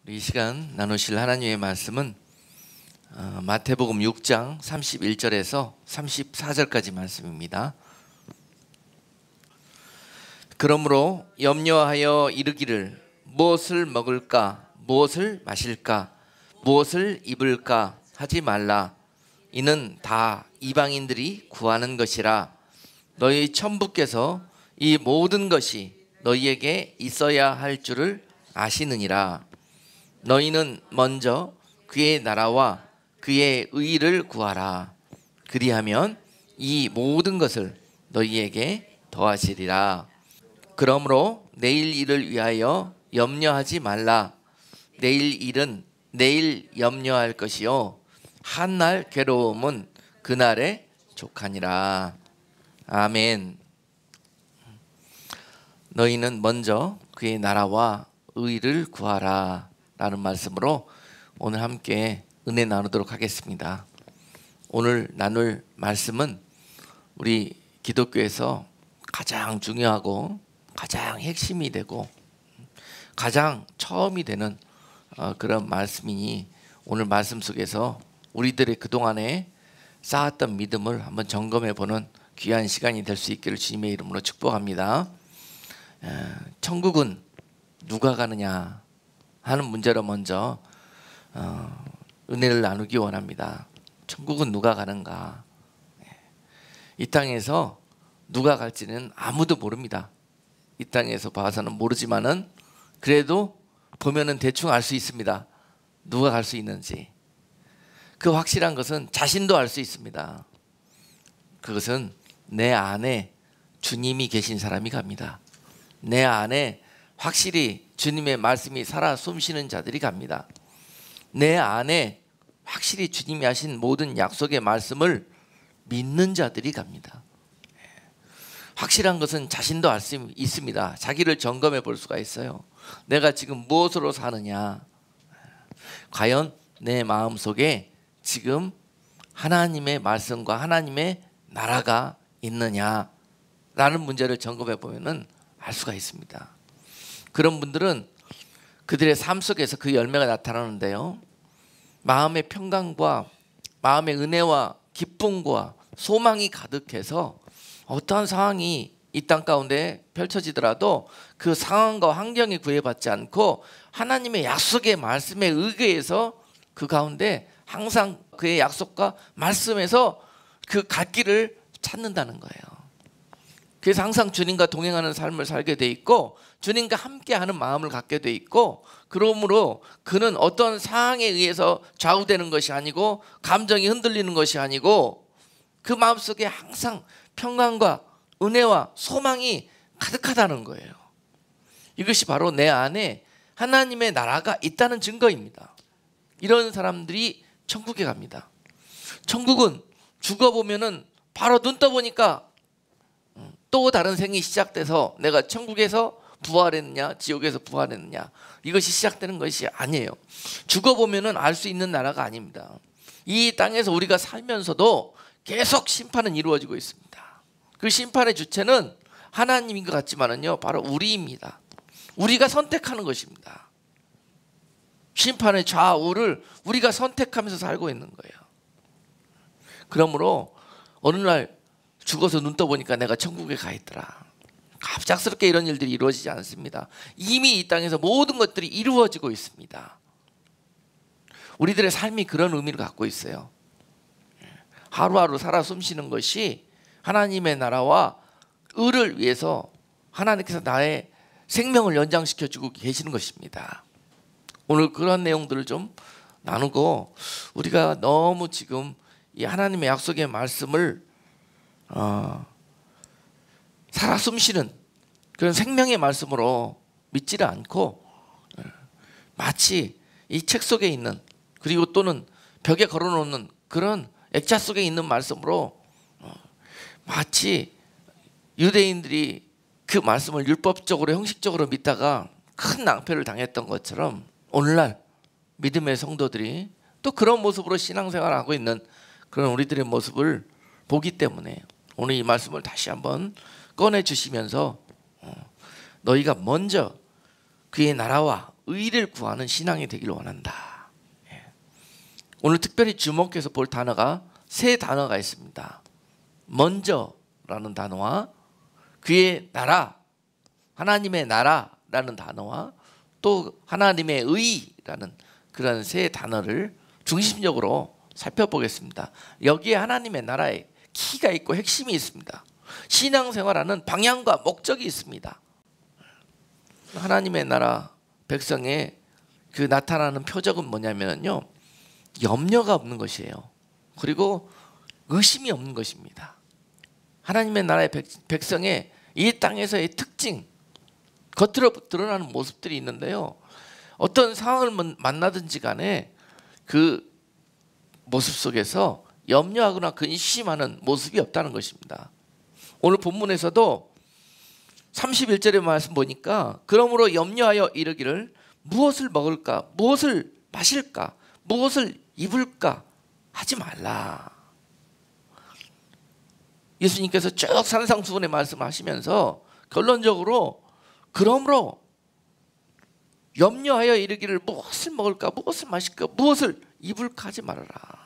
이 시간 나누실 하나님의 말씀은 마태복음 6장 31절에서 34절까지 말씀입니다. 그러므로 염려하여 이르기를 무엇을 먹을까, 무엇을 마실까, 무엇을 입을까 하지 말라. 이는 다 이방인들이 구하는 것이라. 너희 천부께서 이 모든 것이 너희에게 있어야 할 줄을 아시느니라. 너희는 먼저 그의 나라와 그의 의를 구하라. 그리하면 이 모든 것을 너희에게 더하시리라. 그러므로 내일 일을 위하여 염려하지 말라. 내일 일은 내일 염려할 것이요 한날 괴로움은 그날에 족하니라. 아멘. 너희는 먼저 그의 나라와 의를 구하라 라는 말씀으로 오늘 함께 은혜 나누도록 하겠습니다. 오늘 나눌 말씀은 우리 기독교에서 가장 중요하고 가장 핵심이 되고 가장 처음이 되는 그런 말씀이니 오늘 말씀 속에서 우리들의 그동안에 쌓았던 믿음을 한번 점검해 보는 귀한 시간이 될 수 있기를 주님의 이름으로 축복합니다. 천국은 누가 가느냐 하는 문제로 먼저 은혜를 나누기 원합니다. 천국은 누가 가는가? 이 땅에서 누가 갈지는 아무도 모릅니다. 이 땅에서 봐서는 모르지만은 그래도 보면은 대충 알 수 있습니다. 누가 갈 수 있는지. 그 확실한 것은 자신도 알 수 있습니다. 그것은 내 안에 주님이 계신 사람이 갑니다. 내 안에 확실히 주님의 말씀이 살아 숨쉬는 자들이 갑니다. 내 안에 확실히 주님이 하신 모든 약속의 말씀을 믿는 자들이 갑니다. 확실한 것은 자신도 알 수 있습니다. 자기를 점검해 볼 수가 있어요. 내가 지금 무엇으로 사느냐? 과연 내 마음속에 지금 하나님의 말씀과 하나님의 나라가 있느냐라는 문제를 점검해 보면은 알 수가 있습니다. 그런 분들은 그들의 삶 속에서 그 열매가 나타나는데요. 마음의 평강과 마음의 은혜와 기쁨과 소망이 가득해서 어떠한 상황이 이 땅 가운데 펼쳐지더라도 그 상황과 환경이 구애받지 않고 하나님의 약속의 말씀에 의거해서 그 가운데 항상 그의 약속과 말씀에서 그 갈 길을 찾는다는 거예요. 그래서 항상 주님과 동행하는 삶을 살게 돼 있고 주님과 함께하는 마음을 갖게 돼 있고 그러므로 그는 어떤 상황에 의해서 좌우되는 것이 아니고 감정이 흔들리는 것이 아니고 그 마음속에 항상 평강과 은혜와 소망이 가득하다는 거예요. 이것이 바로 내 안에 하나님의 나라가 있다는 증거입니다. 이런 사람들이 천국에 갑니다. 천국은 죽어보면은 바로 눈 떠보니까 또 다른 생이 시작돼서 내가 천국에서 부활했느냐 지옥에서 부활했느냐 이것이 시작되는 것이 아니에요. 죽어보면은 알 수 있는 나라가 아닙니다. 이 땅에서 우리가 살면서도 계속 심판은 이루어지고 있습니다. 그 심판의 주체는 하나님인 것 같지만은요 바로 우리입니다. 우리가 선택하는 것입니다. 심판의 좌우를 우리가 선택하면서 살고 있는 거예요. 그러므로 어느 날 죽어서 눈 떠보니까 내가 천국에 가 있더라. 갑작스럽게 이런 일들이 이루어지지 않습니다. 이미 이 땅에서 모든 것들이 이루어지고 있습니다. 우리들의 삶이 그런 의미를 갖고 있어요. 하루하루 살아 숨쉬는 것이 하나님의 나라와 의를 위해서 하나님께서 나의 생명을 연장시켜주고 계시는 것입니다. 오늘 그런 내용들을 좀 나누고 우리가 너무 지금 이 하나님의 약속의 말씀을 살아 숨쉬는 그런 생명의 말씀으로 믿지를 않고 마치 이 책 속에 있는 그리고 또는 벽에 걸어놓는 그런 액자 속에 있는 말씀으로 마치 유대인들이 그 말씀을 율법적으로 형식적으로 믿다가 큰 낭패를 당했던 것처럼 오늘날 믿음의 성도들이 또 그런 모습으로 신앙생활을 하고 있는 그런 우리들의 모습을 보기 때문에 오늘 이 말씀을 다시 한번 꺼내주시면서 너희가 먼저 그의 나라와 의를 구하는 신앙이 되기를 원한다. 오늘 특별히 주목해서 볼 단어가 세 단어가 있습니다. 먼저라는 단어와 그의 나라, 하나님의 나라라는 단어와 또 하나님의 의라는 그런 세 단어를 중심적으로 살펴보겠습니다. 여기에 하나님의 나라에 키가 있고 핵심이 있습니다. 신앙생활하는 방향과 목적이 있습니다. 하나님의 나라 백성의 그 나타나는 표적은 뭐냐면요, 염려가 없는 것이에요. 그리고 의심이 없는 것입니다. 하나님의 나라의 백성의 이 땅에서의 특징, 겉으로 드러나는 모습들이 있는데요, 어떤 상황을 만나든지 간에 그 모습 속에서 염려하거나 근심하는 모습이 없다는 것입니다. 오늘 본문에서도 31절의 말씀 보니까 그러므로 염려하여 이르기를 무엇을 먹을까, 무엇을 마실까, 무엇을 입을까 하지 말라. 예수님께서 쭉 산상수훈의 말씀하시면서 결론적으로 그러므로 염려하여 이르기를 무엇을 먹을까, 무엇을 마실까, 무엇을 입을까 하지 말아라.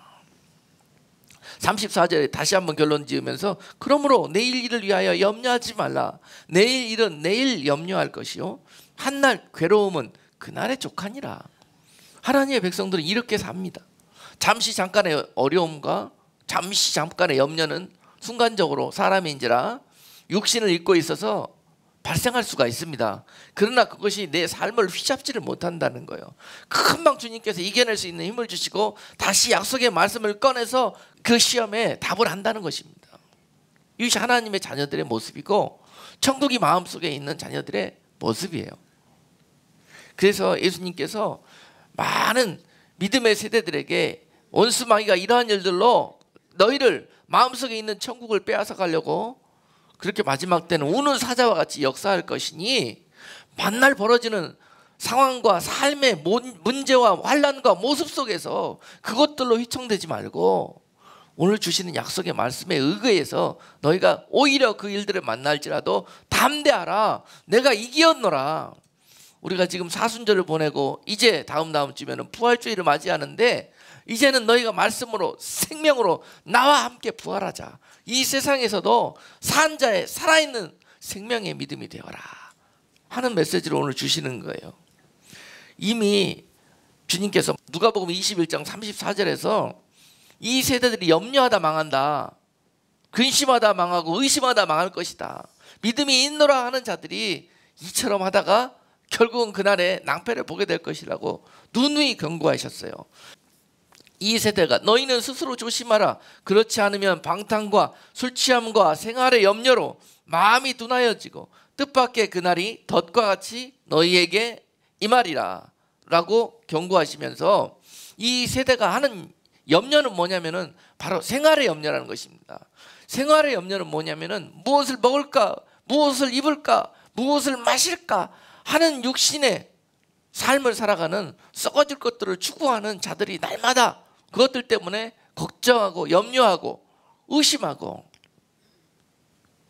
34절에 다시 한번 결론 지으면서 그러므로 내일 일을 위하여 염려하지 말라. 내일 일은 내일 염려할 것이요 한날 괴로움은 그날의 족하니라. 하나님의 백성들은 이렇게 삽니다. 잠시 잠깐의 어려움과 잠시 잠깐의 염려는 순간적으로 사람인지라 육신을 입고 있어서 발생할 수가 있습니다. 그러나 그것이 내 삶을 휘잡지를 못한다는 거예요. 금방 주님께서 이겨낼 수 있는 힘을 주시고 다시 약속의 말씀을 꺼내서 그 시험에 답을 한다는 것입니다. 이것이 하나님의 자녀들의 모습이고 천국이 마음속에 있는 자녀들의 모습이에요. 그래서 예수님께서 많은 믿음의 세대들에게 원수마귀가 이러한 일들로 너희를 마음속에 있는 천국을 빼앗아 가려고 그렇게 마지막 때는 우는 사자와 같이 역사할 것이니 만날 벌어지는 상황과 삶의 문제와 환난과 모습 속에서 그것들로 휘청되지 말고 오늘 주시는 약속의 말씀에 의거해서 너희가 오히려 그 일들을 만날지라도 담대하라. 내가 이기었노라. 우리가 지금 사순절을 보내고 이제 다음 주면은 부활주의를 맞이하는데 이제는 너희가 말씀으로 생명으로 나와 함께 부활하자. 이 세상에서도 산 자의 살아있는 생명의 믿음이 되어라 하는 메시지를 오늘 주시는 거예요. 이미 주님께서 누가복음 21장 34절에서 이 세대들이 염려하다 망한다, 근심하다 망하고 의심하다 망할 것이다, 믿음이 있노라 하는 자들이 이처럼 하다가 결국은 그날에 낭패를 보게 될 것이라고 누누이 경고하셨어요. 이 세대가 너희는 스스로 조심하라. 그렇지 않으면 방탕과 술 취함과 생활의 염려로 마음이 둔하여지고 뜻밖의 그날이 덫과 같이 너희에게 임하리라 라고 경고하시면서 이 세대가 하는 염려는 뭐냐면은 바로 생활의 염려라는 것입니다. 생활의 염려는 뭐냐면은 무엇을 먹을까, 무엇을 입을까, 무엇을 마실까 하는 육신의 삶을 살아가는 썩어질 것들을 추구하는 자들이 날마다 그것들 때문에 걱정하고 염려하고 의심하고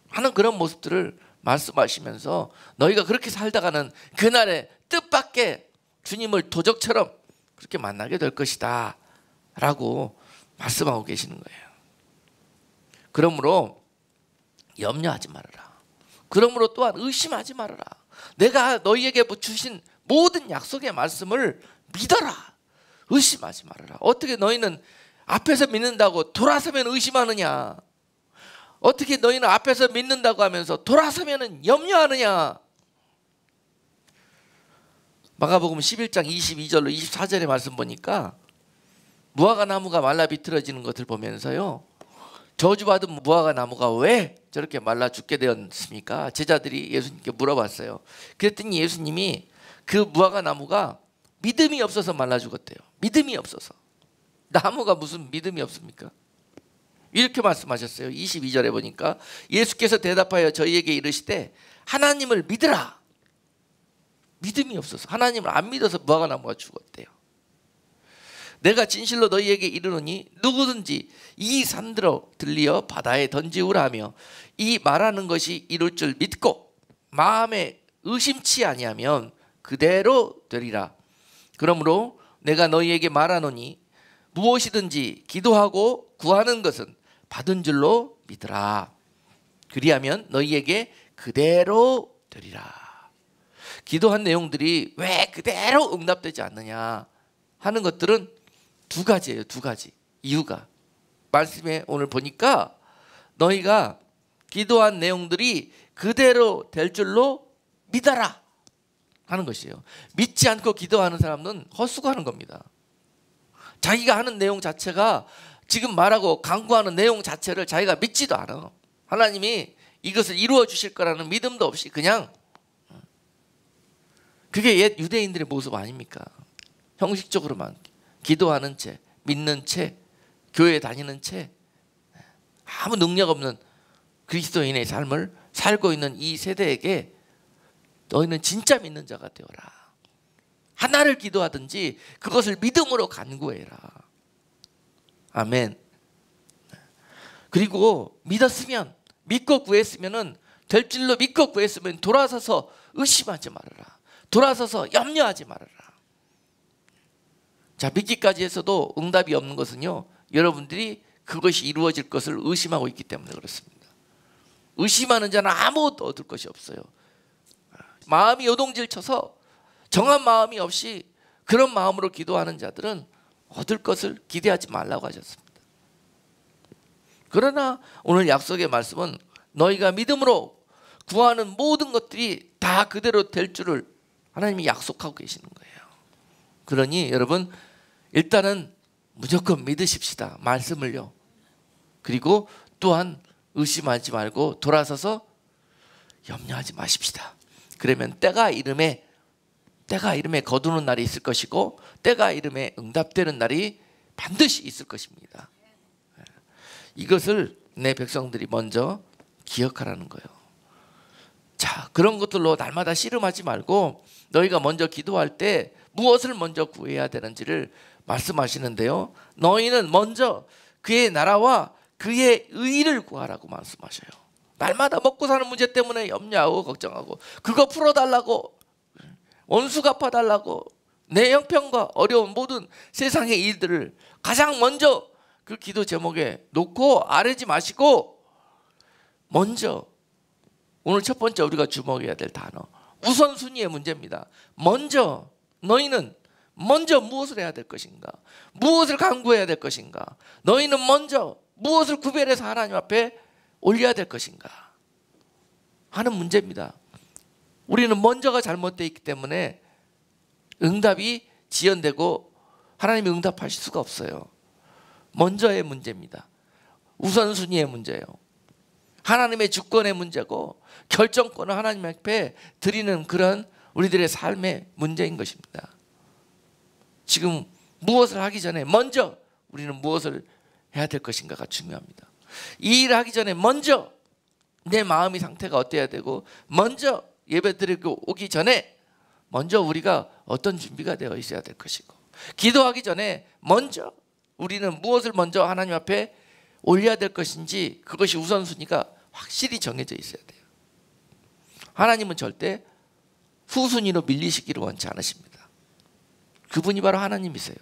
하는 그런 모습들을 말씀하시면서 너희가 그렇게 살다가는 그날에 뜻밖의 주님을 도적처럼 그렇게 만나게 될 것이다 라고 말씀하고 계시는 거예요. 그러므로 염려하지 말아라. 그러므로 또한 의심하지 말아라. 내가 너희에게 주신 모든 약속의 말씀을 믿어라. 의심하지 말아라. 어떻게 너희는 앞에서 믿는다고 돌아서면 의심하느냐? 어떻게 너희는 앞에서 믿는다고 하면서 돌아서면 염려하느냐? 마가복음 11장 22절로 24절의 말씀 보니까 무화과 나무가 말라 비틀어지는 것을 보면서요, 저주받은 무화과 나무가 왜 저렇게 말라 죽게 되었습니까? 제자들이 예수님께 물어봤어요. 그랬더니 예수님이 그 무화과 나무가 믿음이 없어서 말라 죽었대요. 믿음이 없어서. 나무가 무슨 믿음이 없습니까? 이렇게 말씀하셨어요. 22절에 보니까 예수께서 대답하여 저희에게 이르시되 하나님을 믿으라. 믿음이 없어서, 하나님을 안 믿어서 무화과 나무가 죽었대요. 내가 진실로 너희에게 이르노니 누구든지 이 산들어 들리어 바다에 던지우라 하며 이 말하는 것이 이룰 줄 믿고 마음에 의심치 아니하면 그대로 되리라. 그러므로 내가 너희에게 말하노니 무엇이든지 기도하고 구하는 것은 받은 줄로 믿으라. 그리하면 너희에게 그대로 되리라. 기도한 내용들이 왜 그대로 응답되지 않느냐 하는 것들은 두 가지예요. 두 가지 이유가 말씀에 오늘 보니까 너희가 기도한 내용들이 그대로 될 줄로 믿어라 하는 것이에요. 믿지 않고 기도하는 사람은 헛수고하는 겁니다. 자기가 하는 내용 자체가 지금 말하고 강구하는 내용 자체를 자기가 믿지도 않아. 하나님이 이것을 이루어 주실 거라는 믿음도 없이 그냥, 그게 옛 유대인들의 모습 아닙니까? 형식적으로만 기도하는 채, 믿는 채, 교회 다니는 채, 아무 능력 없는 그리스도인의 삶을 살고 있는 이 세대에게 너희는 진짜 믿는 자가 되어라. 하나를 기도하든지 그것을 믿음으로 간구해라. 아멘. 그리고 믿었으면, 믿고 구했으면 될 줄로 믿고 구했으면 돌아서서 의심하지 말아라. 돌아서서 염려하지 말아라. 자, 믿기까지 해서도 응답이 없는 것은요, 여러분들이 그것이 이루어질 것을 의심하고 있기 때문에 그렇습니다. 의심하는 자는 아무것도 얻을 것이 없어요. 마음이 요동질 쳐서 정한 마음이 없이 그런 마음으로 기도하는 자들은 얻을 것을 기대하지 말라고 하셨습니다. 그러나 오늘 약속의 말씀은 너희가 믿음으로 구하는 모든 것들이 다 그대로 될 줄을 하나님이 약속하고 계시는 거예요. 그러니 여러분, 일단은 무조건 믿으십시다. 말씀을요. 그리고 또한 의심하지 말고 돌아서서 염려하지 마십시다. 그러면 때가 이름에 거두는 날이 있을 것이고 때가 이름에 응답되는 날이 반드시 있을 것입니다. 이것을 내 백성들이 먼저 기억하라는 거예요. 자, 그런 것들로 날마다 씨름하지 말고 너희가 먼저 기도할 때 무엇을 먼저 구해야 되는지를 말씀하시는데요, 너희는 먼저 그의 나라와 그의 의를 구하라고 말씀하셔요. 날마다 먹고 사는 문제 때문에 염려하고 걱정하고 그거 풀어달라고, 원수 갚아달라고, 내 형편과 어려운 모든 세상의 일들을 가장 먼저 그 기도 제목에 놓고 아뢰지 마시고, 먼저 오늘 첫 번째 우리가 주목해야 될 단어, 우선순위의 문제입니다. 먼저 너희는 먼저 무엇을 해야 될 것인가? 무엇을 간구해야 될 것인가? 너희는 먼저 무엇을 구별해서 하나님 앞에 올려야 될 것인가 하는 문제입니다. 우리는 먼저가 잘못되어 있기 때문에 응답이 지연되고 하나님이 응답하실 수가 없어요. 먼저의 문제입니다. 우선순위의 문제예요. 하나님의 주권의 문제고 결정권을 하나님 앞에 드리는 그런 우리들의 삶의 문제인 것입니다. 지금 무엇을 하기 전에 먼저 우리는 무엇을 해야 될 것인가가 중요합니다. 이 일을 하기 전에 먼저 내 마음의 상태가 어때야 되고, 먼저 예배 드리고 오기 전에 먼저 우리가 어떤 준비가 되어 있어야 될 것이고, 기도하기 전에 먼저 우리는 무엇을 먼저 하나님 앞에 올려야 될 것인지, 그것이 우선순위가 확실히 정해져 있어야 돼요. 하나님은 절대 후순위로 밀리시기를 원치 않으십니다. 그분이 바로 하나님이세요.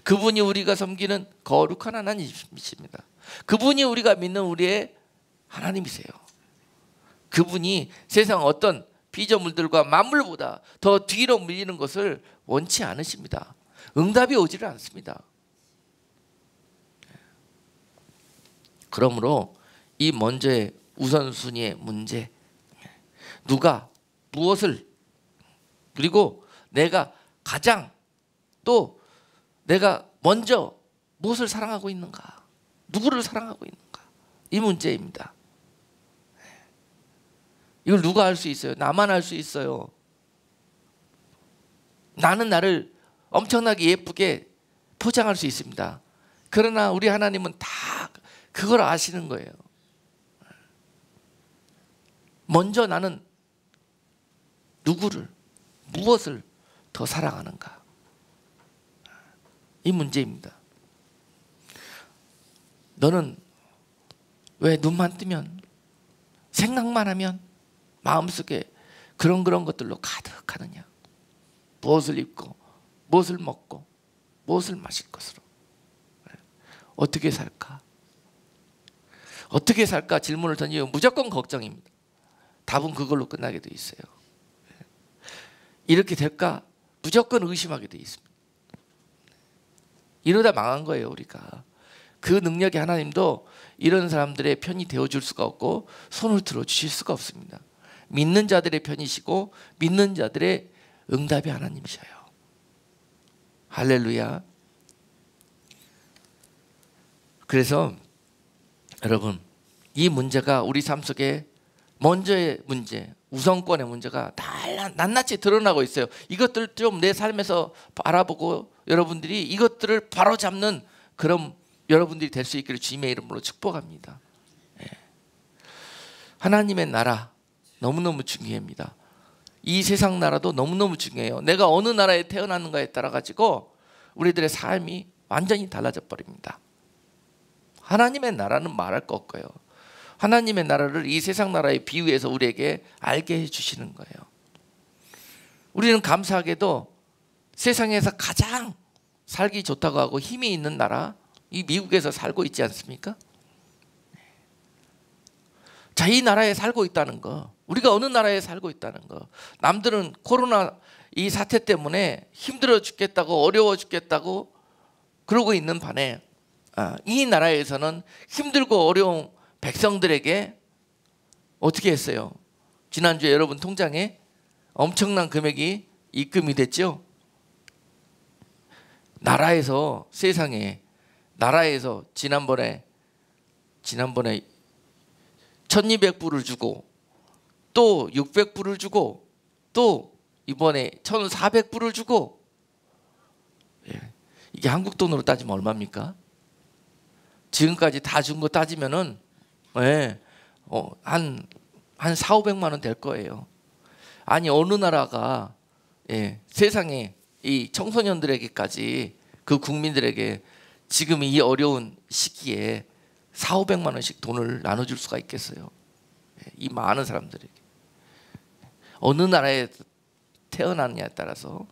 그분이 우리가 섬기는 거룩한 하나님이십니다. 그분이 우리가 믿는 우리의 하나님이세요. 그분이 세상 어떤 피조물들과 만물보다 더 뒤로 밀리는 것을 원치 않으십니다. 응답이 오지를 않습니다. 그러므로 이 먼저의 우선순위의 문제, 누가 무엇을, 그리고 내가 가장, 또 내가 먼저 무엇을 사랑하고 있는가, 누구를 사랑하고 있는가, 이 문제입니다. 이걸 누가 할 수 있어요? 나만 할 수 있어요. 나는 나를 엄청나게 예쁘게 포장할 수 있습니다. 그러나 우리 하나님은 다 그걸 아시는 거예요. 먼저 나는 누구를, 무엇을 더 사랑하는가, 이 문제입니다. 너는 왜 눈만 뜨면, 생각만 하면 마음속에 그런 것들로 가득하느냐? 무엇을 입고 무엇을 먹고 무엇을 마실 것으로 어떻게 살까? 어떻게 살까 질문을 던지면 무조건 걱정입니다. 답은 그걸로 끝나게 돼 있어요. 이렇게 될까? 무조건 의심하게 돼 있습니다. 이러다 망한 거예요, 우리가. 그 능력이 하나님도 이런 사람들의 편이 되어줄 수가 없고 손을 들어주실 수가 없습니다. 믿는 자들의 편이시고 믿는 자들의 응답이 하나님이셔요. 할렐루야. 그래서 여러분, 이 문제가 우리 삶 속에 먼저의 문제, 우선권의 문제가 다 낱낱이 드러나고 있어요. 이것들 좀 내 삶에서 바라보고 여러분들이 이것들을 바로잡는 그런 여러분들이 될 수 있기를 주님의 이름으로 축복합니다. 하나님의 나라 너무너무 중요합니다. 이 세상 나라도 너무너무 중요해요. 내가 어느 나라에 태어났는가에 따라 가지고 우리들의 삶이 완전히 달라져 버립니다. 하나님의 나라는 말할 거 없고요. 하나님의 나라를 이 세상 나라에 비유해서 우리에게 알게 해주시는 거예요. 우리는 감사하게도 세상에서 가장 살기 좋다고 하고 힘이 있는 나라, 이 미국에서 살고 있지 않습니까? 자, 이 나라에 살고 있다는 거, 우리가 어느 나라에 살고 있다는 거. 남들은 코로나 이 사태 때문에 힘들어 죽겠다고 어려워 죽겠다고 그러고 있는 반에 이 나라에서는 힘들고 어려운 백성들에게 어떻게 했어요? 지난주에 여러분 통장에 엄청난 금액이 입금이 됐죠? 나라에서, 세상에 나라에서 지난번에 1200불을 주고 또 600불을 주고 또 이번에 1400불을 주고, 이게 한국 돈으로 따지면 얼마입니까? 지금까지 다 준 거 따지면은 한 4,500만 원 될 거예요. 아니, 어느 나라가 세상에 이 청소년들에게까지, 그 국민들에게 지금 이 어려운 시기에 4,500만 원씩 돈을 나눠줄 수가 있겠어요? 이 많은 사람들에게. 어느 나라에 태어났냐에 따라서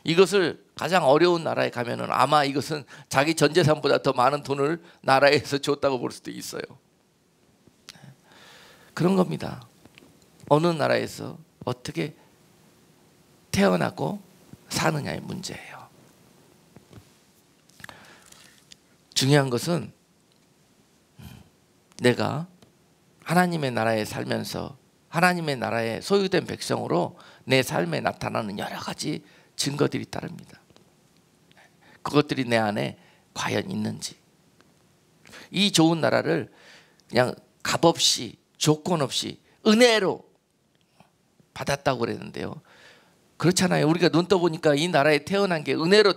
이것을 가장 어려운 나라에 가면은 아마 이것은 자기 전 재산보다 더 많은 돈을 나라에서 줬다고 볼 수도 있어요. 그런 겁니다. 어느 나라에서 어떻게 태어나고 사느냐의 문제예요. 중요한 것은 내가 하나님의 나라에 살면서 하나님의 나라에 소유된 백성으로 내 삶에 나타나는 여러 가지 증거들이 따릅니다. 그것들이 내 안에 과연 있는지. 이 좋은 나라를 그냥 값없이 조건 없이 은혜로 받았다고 그랬는데요. 그렇잖아요. 우리가 눈 떠보니까 이 나라에 태어난 게 은혜로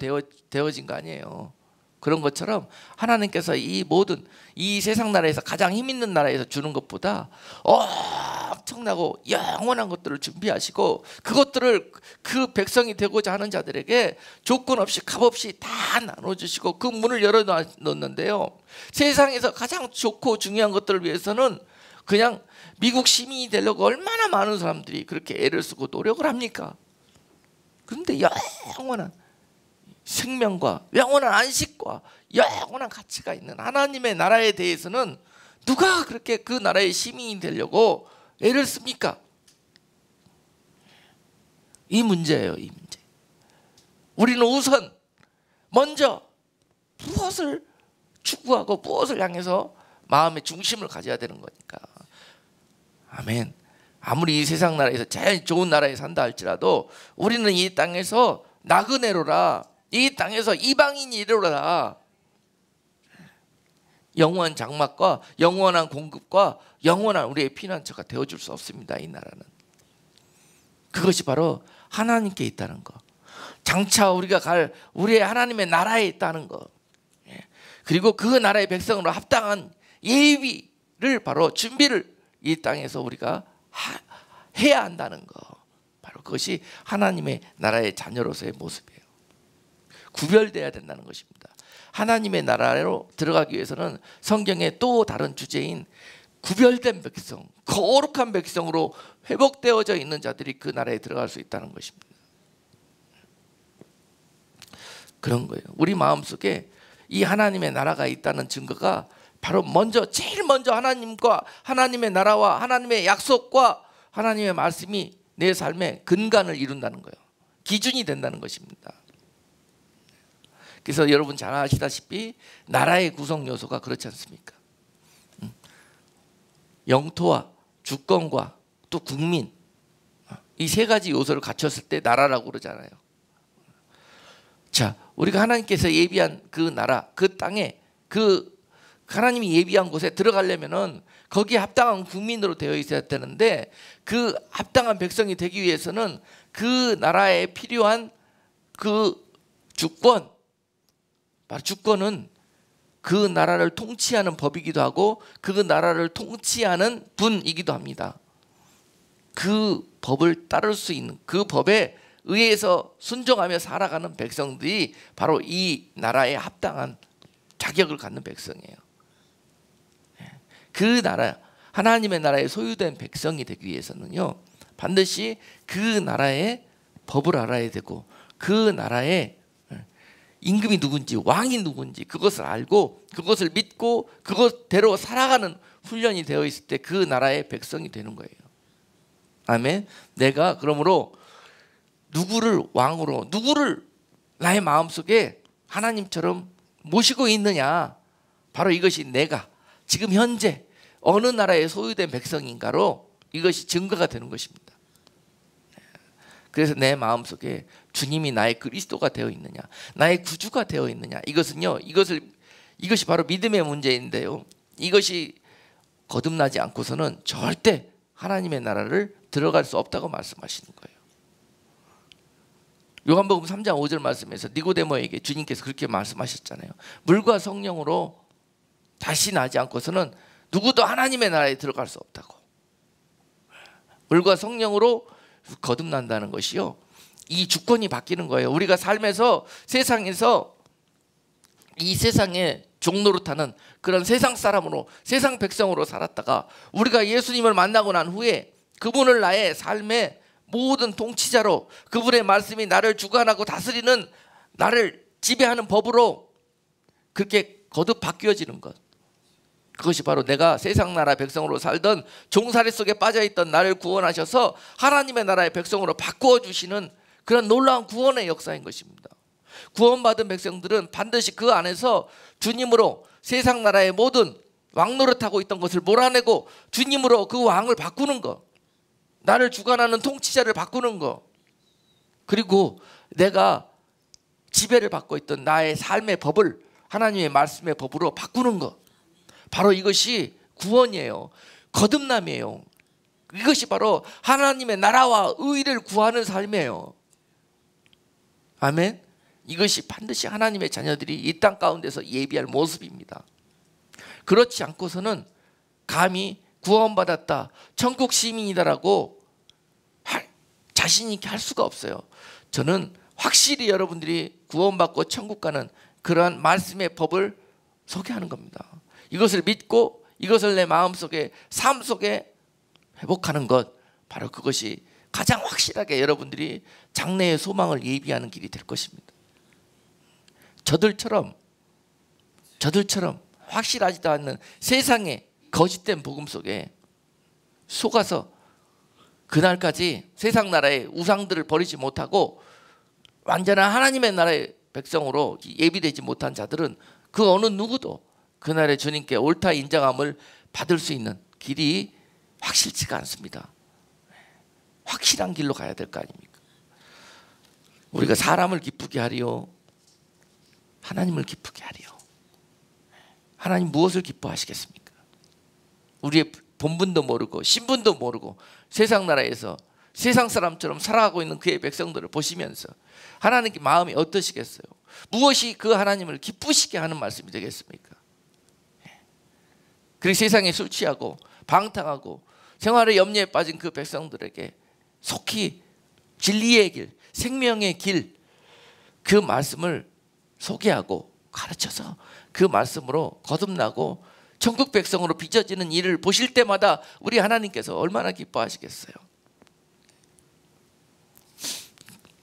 되어진 거 아니에요. 그런 것처럼 하나님께서 이 모든 이 세상 나라에서 가장 힘 있는 나라에서 주는 것보다 엄청나고 영원한 것들을 준비하시고 그것들을 그 백성이 되고자 하는 자들에게 조건 없이 값없이 다 나눠주시고 그 문을 열어놓는데요. 세상에서 가장 좋고 중요한 것들을 위해서는 그냥 미국 시민이 되려고 얼마나 많은 사람들이 그렇게 애를 쓰고 노력을 합니까? 그런데 영원한 생명과 영원한 안식과 영원한 가치가 있는 하나님의 나라에 대해서는 누가 그렇게 그 나라의 시민이 되려고 애를 씁니까? 이 문제예요, 이 문제. 우리는 우선 먼저 무엇을 추구하고 무엇을 향해서 마음의 중심을 가져야 되는 거니까. 아멘. 아무리 이 세상 나라에서 제일 좋은 나라에 산다 할지라도 우리는 이 땅에서 나그네로라, 이 땅에서 이방인이로라, 영원한 장막과 영원한 공급과 영원한 우리의 피난처가 되어줄 수 없습니다. 이 나라는. 그것이 바로 하나님께 있다는 거, 장차 우리가 갈 우리의 하나님의 나라에 있다는 거, 그리고 그 나라의 백성으로 합당한 예비를 바로 준비를 이 땅에서 우리가 해야 한다는 거, 바로 그것이 하나님의 나라의 자녀로서의 모습이에요. 구별돼야 된다는 것입니다. 하나님의 나라로 들어가기 위해서는 성경의 또 다른 주제인 구별된 백성, 거룩한 백성으로 회복되어져 있는 자들이 그 나라에 들어갈 수 있다는 것입니다. 그런 거예요. 우리 마음속에 이 하나님의 나라가 있다는 증거가 바로 제일 먼저 하나님과 하나님의 나라와 하나님의 약속과 하나님의 말씀이 내 삶의 근간을 이룬다는 거예요. 기준이 된다는 것입니다. 그래서 여러분 잘 아시다시피 나라의 구성 요소가 그렇지 않습니까? 영토와 주권과 또 국민, 이 세 가지 요소를 갖췄을 때 나라라고 그러잖아요. 자, 우리가 하나님께서 예비한 그 나라, 그 땅에, 그 하나님이 예비한 곳에 들어가려면은 거기에 합당한 국민으로 되어 있어야 되는데, 그 합당한 백성이 되기 위해서는 그 나라에 필요한 그 주권, 바로 주권은 그 나라를 통치하는 법이기도 하고 그 나라를 통치하는 분이기도 합니다. 그 법을 따를 수 있는, 그 법에 의해서 순종하며 살아가는 백성들이 바로 이 나라에 합당한 자격을 갖는 백성이에요. 그 나라, 하나님의 나라에 소유된 백성이 되기 위해서는요, 반드시 그 나라의 법을 알아야 되고 그 나라의 임금이 누군지, 왕이 누군지 그것을 알고 그것을 믿고 그것대로 살아가는 훈련이 되어 있을 때 그 나라의 백성이 되는 거예요. 아멘. 내가 그러므로 누구를 왕으로, 누구를 나의 마음속에 하나님처럼 모시고 있느냐, 바로 이것이 내가 지금 현재 어느 나라에 소유된 백성인가로 이것이 증거가 되는 것입니다. 그래서 내 마음속에 주님이 나의 그리스도가 되어 있느냐, 나의 구주가 되어 있느냐, 이것은요, 이것이 바로 믿음의 문제인데요, 이것이 거듭나지 않고서는 절대 하나님의 나라를 들어갈 수 없다고 말씀하시는 거예요. 요한복음 3장 5절 말씀에서 니고데모에게 주님께서 그렇게 말씀하셨잖아요. 물과 성령으로 다시 나지 않고서는 누구도 하나님의 나라에 들어갈 수 없다고. 물과 성령으로 거듭난다는 것이요, 이 주권이 바뀌는 거예요. 우리가 삶에서 세상에서 이 세상에 종노릇하는 그런 세상 사람으로, 세상 백성으로 살았다가 우리가 예수님을 만나고 난 후에 그분을 나의 삶의 모든 통치자로, 그분의 말씀이 나를 주관하고 다스리는, 나를 지배하는 법으로 그렇게 거듭 바뀌어지는 것, 그것이 바로 내가 세상 나라 백성으로 살던 종살이 속에 빠져있던 나를 구원하셔서 하나님의 나라의 백성으로 바꾸어 주시는 그런 놀라운 구원의 역사인 것입니다. 구원받은 백성들은 반드시 그 안에서 주님으로 세상 나라의 모든 왕노릇하고 있던 것을 몰아내고 주님으로 그 왕을 바꾸는 것, 나를 주관하는 통치자를 바꾸는 것, 그리고 내가 지배를 받고 있던 나의 삶의 법을 하나님의 말씀의 법으로 바꾸는 것, 바로 이것이 구원이에요. 거듭남이에요. 이것이 바로 하나님의 나라와 의를 구하는 삶이에요. 아멘. 이것이 반드시 하나님의 자녀들이 이 땅 가운데서 예비할 모습입니다. 그렇지 않고서는 감히 구원받았다, 천국 시민이다라고 자신 있게 할 수가 없어요. 저는 확실히 여러분들이 구원받고 천국 가는 그러한 말씀의 법을 소개하는 겁니다. 이것을 믿고 이것을 내 마음속에, 삶 속에 회복하는 것, 바로 그것이 가장 확실하게 여러분들이 장래의 소망을 예비하는 길이 될 것입니다. 저들처럼 확실하지도 않는 세상의 거짓된 복음 속에 속아서 그날까지 세상 나라의 우상들을 버리지 못하고 완전한 하나님의 나라의 백성으로 예비되지 못한 자들은 그 어느 누구도 그날에 주님께 옳다 인정함을 받을 수 있는 길이 확실치가 않습니다. 확실한 길로 가야 될 거 아닙니까? 우리가 사람을 기쁘게 하리요, 하나님을 기쁘게 하리요. 하나님 무엇을 기뻐하시겠습니까? 우리의 본분도 모르고 신분도 모르고 세상 나라에서 세상 사람처럼 살아가고 있는 그의 백성들을 보시면서 하나님께 마음이 어떠시겠어요? 무엇이 그 하나님을 기쁘시게 하는 말씀이 되겠습니까? 그리고 세상에 술 취하고 방탕하고 생활의 염려에 빠진 그 백성들에게 속히 진리의 길, 생명의 길, 그 말씀을 소개하고 가르쳐서 그 말씀으로 거듭나고 천국 백성으로 빚어지는 일을 보실 때마다 우리 하나님께서 얼마나 기뻐하시겠어요?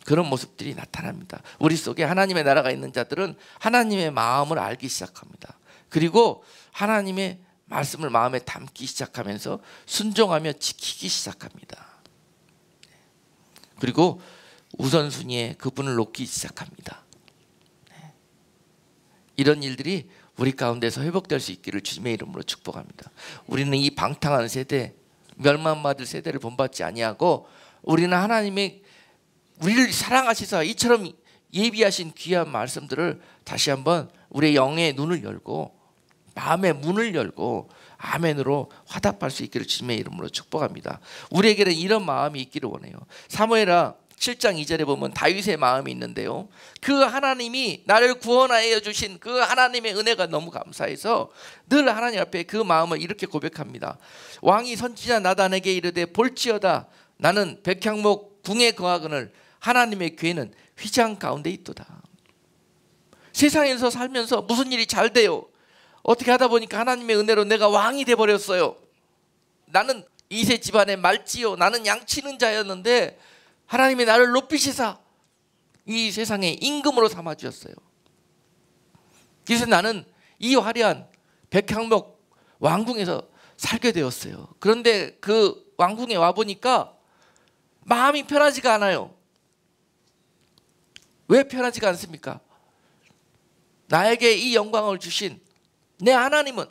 그런 모습들이 나타납니다. 우리 속에 하나님의 나라가 있는 자들은 하나님의 마음을 알기 시작합니다. 그리고 하나님의 말씀을 마음에 담기 시작하면서 순종하며 지키기 시작합니다. 그리고 우선순위에 그분을 놓기 시작합니다. 이런 일들이 우리 가운데서 회복될 수 있기를 주님의 이름으로 축복합니다. 우리는 이 방탕한 세대, 멸망받을 세대를 본받지 아니하고 우리는 하나님의 우리를 사랑하시사 이처럼 예비하신 귀한 말씀들을 다시 한번 우리의 영의 눈을 열고 마음의 문을 열고 아멘으로 화답할 수 있기를 주님의 이름으로 축복합니다. 우리에게는 이런 마음이 있기를 원해요. 사무엘하 7장 2절에 보면 다윗의 마음이 있는데요, 그 하나님이 나를 구원하여 주신 그 하나님의 은혜가 너무 감사해서 늘 하나님 앞에 그 마음을 이렇게 고백합니다. 왕이 선지자 나단에게 이르되 볼지어다 나는 백향목 궁에 거하거늘 하나님의 궤는 휘장 가운데 있도다. 세상에서 살면서 무슨 일이 잘 돼요. 어떻게 하다 보니까 하나님의 은혜로 내가 왕이 돼버렸어요. 나는 이세 집안의 말지요 나는 양치는 자였는데 하나님이 나를 높이시사 이 세상의 임금으로 삼아주셨어요. 그래서 나는 이 화려한 백향목 왕궁에서 살게 되었어요. 그런데 그 왕궁에 와보니까 마음이 편하지가 않아요. 왜 편하지가 않습니까? 나에게 이 영광을 주신 내 하나님은,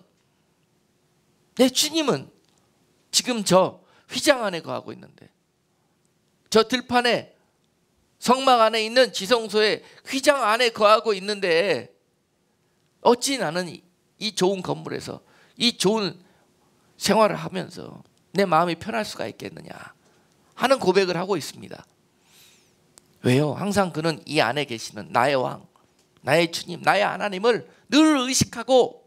내 주님은 지금 저 휘장 안에 거하고 있는데, 저 들판에 성막 안에 있는 지성소의 휘장 안에 거하고 있는데 어찌 나는 이 좋은 건물에서 이 좋은 생활을 하면서 내 마음이 편할 수가 있겠느냐 하는 고백을 하고 있습니다. 왜요? 항상 그는 이 안에 계시는 나의 왕, 나의 주님, 나의 하나님을 늘 의식하고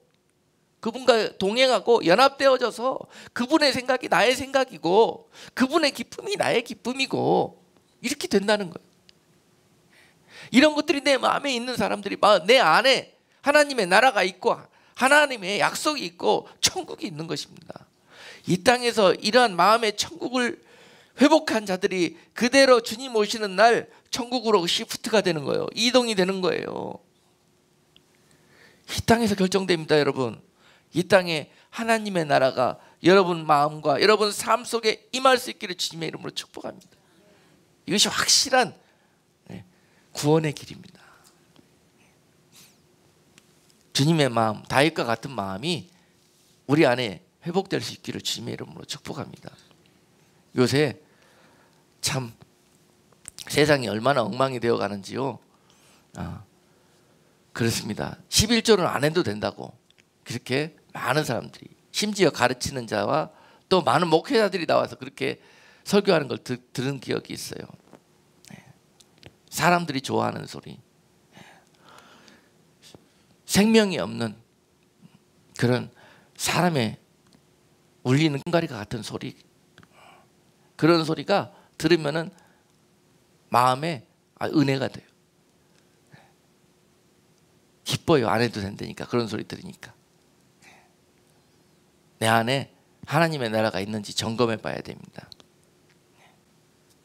그분과 동행하고 연합되어져서 그분의 생각이 나의 생각이고 그분의 기쁨이 나의 기쁨이고 이렇게 된다는 거예요. 이런 것들이 내 마음에 있는 사람들이 내 안에 하나님의 나라가 있고 하나님의 약속이 있고 천국이 있는 것입니다. 이 땅에서 이러한 마음의 천국을 회복한 자들이 그대로 주님 오시는 날 천국으로 시프트가 되는 거예요. 이동이 되는 거예요. 이 땅에서 결정됩니다, 여러분. 이 땅에 하나님의 나라가 여러분 마음과 여러분 삶 속에 임할 수 있기를 주님의 이름으로 축복합니다. 이것이 확실한 구원의 길입니다. 주님의 마음, 다윗과 같은 마음이 우리 안에 회복될 수 있기를 주님의 이름으로 축복합니다. 요새 참 세상이 얼마나 엉망이 되어 가는지요. 그렇습니다. 11조를 안 해도 된다고 그렇게 많은 사람들이, 심지어 가르치는 자와 또 많은 목회자들이 나와서 그렇게 설교하는 걸 들은 기억이 있어요. 사람들이 좋아하는 소리, 생명이 없는 그런 사람의 울리는 끈가리가 같은 소리, 그런 소리가 들으면은 마음에 은혜가 돼요. 기뻐요. 안 해도 된다니까. 그런 소리 들으니까 내 안에 하나님의 나라가 있는지 점검해 봐야 됩니다.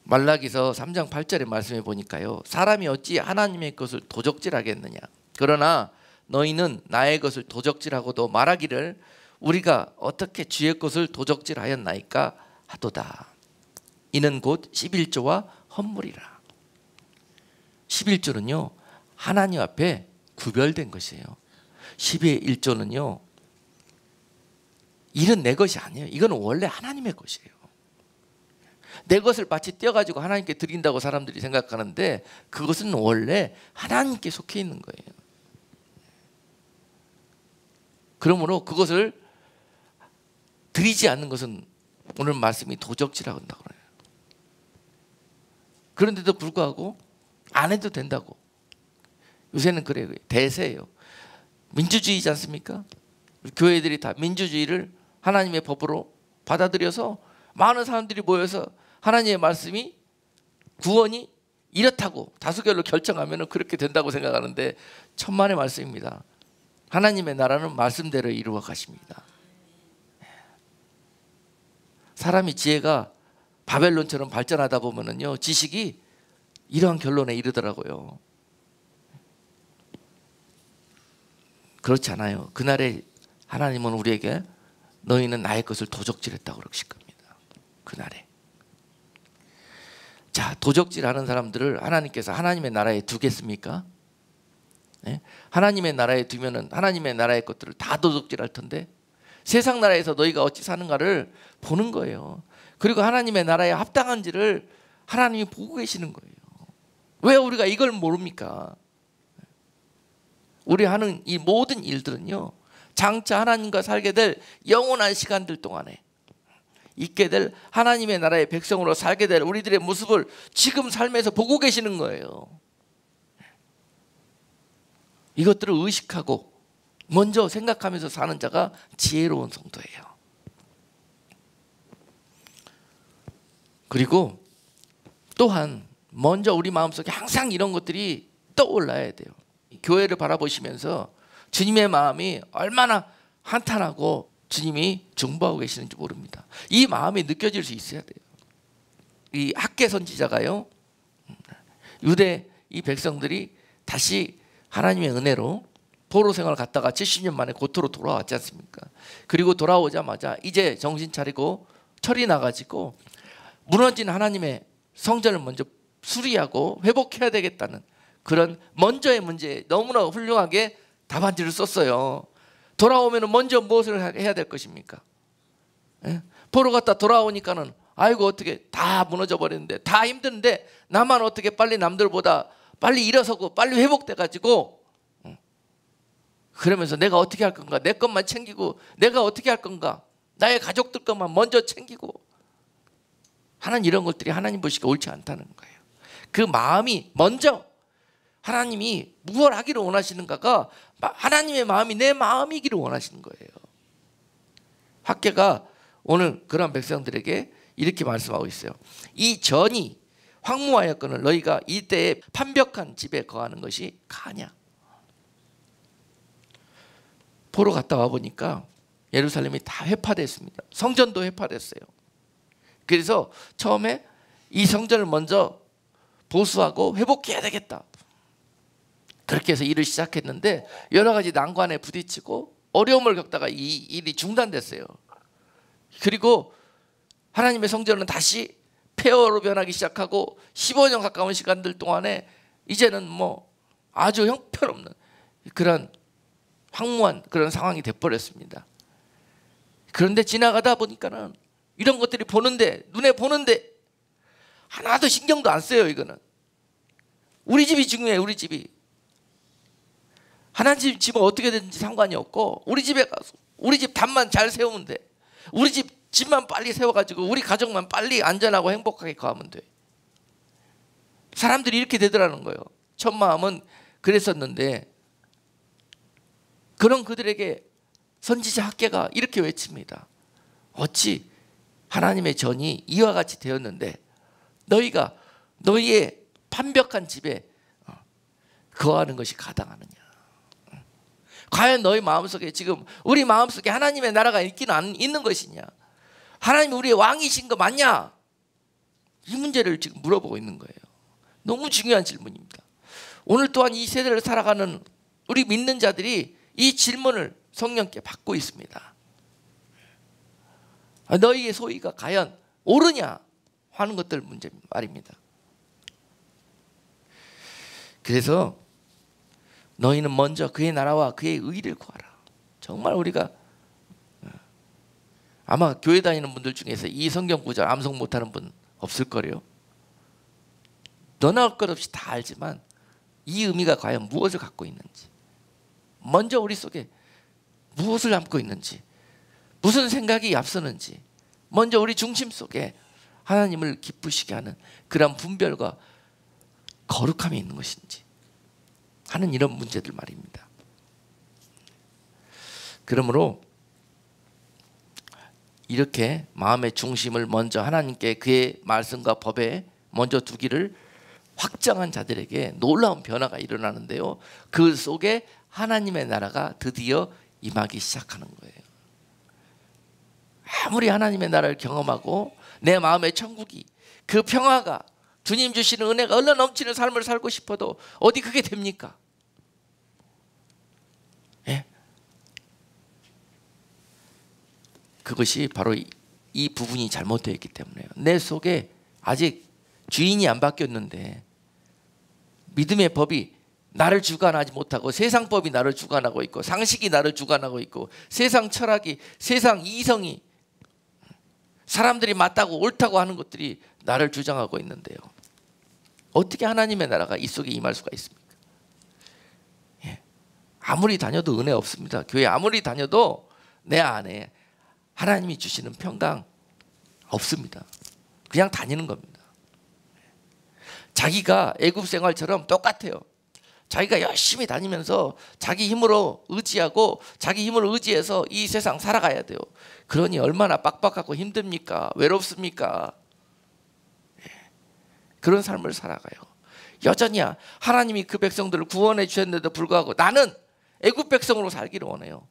말라기서 3장 8절의 말씀해 보니까요, 사람이 어찌 하나님의 것을 도적질하겠느냐. 그러나 너희는 나의 것을 도적질하고도 말하기를 우리가 어떻게 주의 것을 도적질하였나이까 하도다. 이는 곧 11조와 헌물이라. 11조는요 하나님 앞에 구별된 것이에요. 11조는요 이는 내 것이 아니에요. 이건 원래 하나님의 것이에요. 내 것을 마치 떼어가지고 하나님께 드린다고 사람들이 생각하는데 그것은 원래 하나님께 속해 있는 거예요. 그러므로 그것을 드리지 않는 것은 오늘 말씀이 도적질하고 한다고 그래요. 그런데도 불구하고 안 해도 된다고. 요새는 그래요. 대세예요. 민주주의지 않습니까? 교회들이 다 민주주의를 하나님의 법으로 받아들여서 많은 사람들이 모여서 하나님의 말씀이 구원이 이렇다고 다수결로 결정하면 그렇게 된다고 생각하는데 천만의 말씀입니다. 하나님의 나라는 말씀대로 이루어 가십니다. 사람이 지혜가 바벨론처럼 발전하다 보면은요 지식이 이러한 결론에 이르더라고요. 그렇지 않아요. 그날에 하나님은 우리에게 너희는 나의 것을 도적질했다고 그러실 겁니다. 그날에. 자, 도적질하는 사람들을 하나님께서 하나님의 나라에 두겠습니까? 네? 하나님의 나라에 두면은 하나님의 나라의 것들을 다 도적질할 텐데 세상 나라에서 너희가 어찌 사는가를 보는 거예요. 그리고 하나님의 나라에 합당한지를 하나님이 보고 계시는 거예요. 왜 우리가 이걸 모릅니까? 우리 하는 이 모든 일들은요, 장차 하나님과 살게 될 영원한 시간들 동안에 있게 될 하나님의 나라의 백성으로 살게 될 우리들의 모습을 지금 삶에서 보고 계시는 거예요. 이것들을 의식하고 먼저 생각하면서 사는 자가 지혜로운 성도예요. 그리고 또한 먼저 우리 마음속에 항상 이런 것들이 떠올라야 돼요. 교회를 바라보시면서 주님의 마음이 얼마나 한탄하고 주님이 중보하고 계시는지 모릅니다. 이 마음이 느껴질 수 있어야 돼요. 이 학개 선지자가요, 유대 이 백성들이 다시 하나님의 은혜로 포로 생활을 갔다가 70년 만에 고토로 돌아왔지 않습니까? 그리고 돌아오자마자 이제 정신 차리고 철이 나가지고 무너진 하나님의 성전을 먼저 수리하고 회복해야 되겠다는 그런 먼저의 문제에 너무나 훌륭하게 답안지를 썼어요. 돌아오면 먼저 무엇을 해야 될 것입니까? 예? 포로 갔다 돌아오니까는 아이고 어떻게 다 무너져 버렸는데, 다 힘든데 나만 어떻게 빨리 남들보다 빨리 일어서고 빨리 회복돼 가지고 그러면서 내가 어떻게 할 건가, 내 것만 챙기고 내가 어떻게 할 건가, 나의 가족들 것만 먼저 챙기고 하는 이런 것들이 하나님 보시기에 옳지 않다는 거예요. 그 마음이 먼저 하나님이 무엇을 하기를 원하시는가가 하나님의 마음이 내 마음이기를 원하시는 거예요. 학개가 오늘 그런 백성들에게 이렇게 말씀하고 있어요. 이 전이 황무하였거늘 너희가 이때에 판벽한 집에 거하는 것이 가냐. 보러 갔다 와 보니까 예루살렘이 다 회파됐습니다. 성전도 회파됐어요. 그래서 처음에 이 성전을 먼저 보수하고 회복해야 되겠다, 그렇게 해서 일을 시작했는데 여러 가지 난관에 부딪히고 어려움을 겪다가 이 일이 중단됐어요. 그리고 하나님의 성전은 다시 폐허로 변하기 시작하고 15년 가까운 시간들 동안에 이제는 뭐 아주 형편없는 그런 황무한 그런 상황이 돼버렸습니다. 그런데 지나가다 보니까는 이런 것들이 보는데, 눈에 보는데 하나도 신경도 안 써요. 이거는 우리 집이 중요해요. 우리 집이 하나님 집은 어떻게 되든지 상관이 없고 우리 집에 가서 우리 집 답만 잘 세우면 돼. 우리 집만 빨리 세워가지고 우리 가족만 빨리 안전하고 행복하게 거하면 돼. 사람들이 이렇게 되더라는 거예요. 첫 마음은 그랬었는데 그런 그들에게 선지자 학개가 이렇게 외칩니다. 어찌 하나님의 전이 이와 같이 되었는데 너희가 너희의 판벽한 집에 거하는 것이 가당하느냐. 과연 너희 마음속에 지금 우리 마음속에 하나님의 나라가 있는 것이냐, 하나님이 우리의 왕이신 거 맞냐, 이 문제를 지금 물어보고 있는 거예요. 너무 중요한 질문입니다. 오늘 또한 이 세대를 살아가는 우리 믿는 자들이 이 질문을 성령께 받고 있습니다. 너희의 소위가 과연 옳으냐 하는 것들 문제 말입니다. 그래서 너희는 먼저 그의 나라와 그의 의를 구하라. 정말 우리가 아마 교회 다니는 분들 중에서 이 성경 구절 암송 못하는 분 없을 거래요. 너나 할 것 없이 다 알지만 이 의미가 과연 무엇을 갖고 있는지, 먼저 우리 속에 무엇을 담고 있는지, 무슨 생각이 앞서는지, 먼저 우리 중심 속에 하나님을 기쁘시게 하는 그런 분별과 거룩함이 있는 것인지 하는 이런 문제들 말입니다. 그러므로 이렇게 마음의 중심을 먼저 하나님께 그의 말씀과 법에 먼저 두기를 확정한 자들에게 놀라운 변화가 일어나는데요, 그 속에 하나님의 나라가 드디어 임하기 시작하는 거예요. 아무리 하나님의 나라를 경험하고 내 마음의 천국이, 그 평화가 주님 주시는 은혜가 흘러 넘치는 삶을 살고 싶어도 어디 그게 됩니까? 예? 그것이 바로 이 부분이 잘못되어 있기 때문에요. 내 속에 아직 주인이 안 바뀌었는데 믿음의 법이 나를 주관하지 못하고 세상 법이 나를 주관하고 있고 상식이 나를 주관하고 있고 세상 철학이, 세상 이성이, 사람들이 맞다고 옳다고 하는 것들이 나를 주장하고 있는데요. 어떻게 하나님의 나라가 이 속에 임할 수가 있습니까? 예. 아무리 다녀도 은혜 없습니다. 교회 아무리 다녀도 내 안에 하나님이 주시는 평강 없습니다. 그냥 다니는 겁니다. 자기가 애굽 생활처럼 똑같아요. 자기가 열심히 다니면서 자기 힘으로 의지하고 자기 힘으로 의지해서 이 세상 살아가야 돼요. 그러니 얼마나 빡빡하고 힘듭니까? 외롭습니까? 그런 삶을 살아가요. 여전히 하나님이 그 백성들을 구원해 주셨는데도 불구하고 나는 애굽 백성으로 살기를 원해요.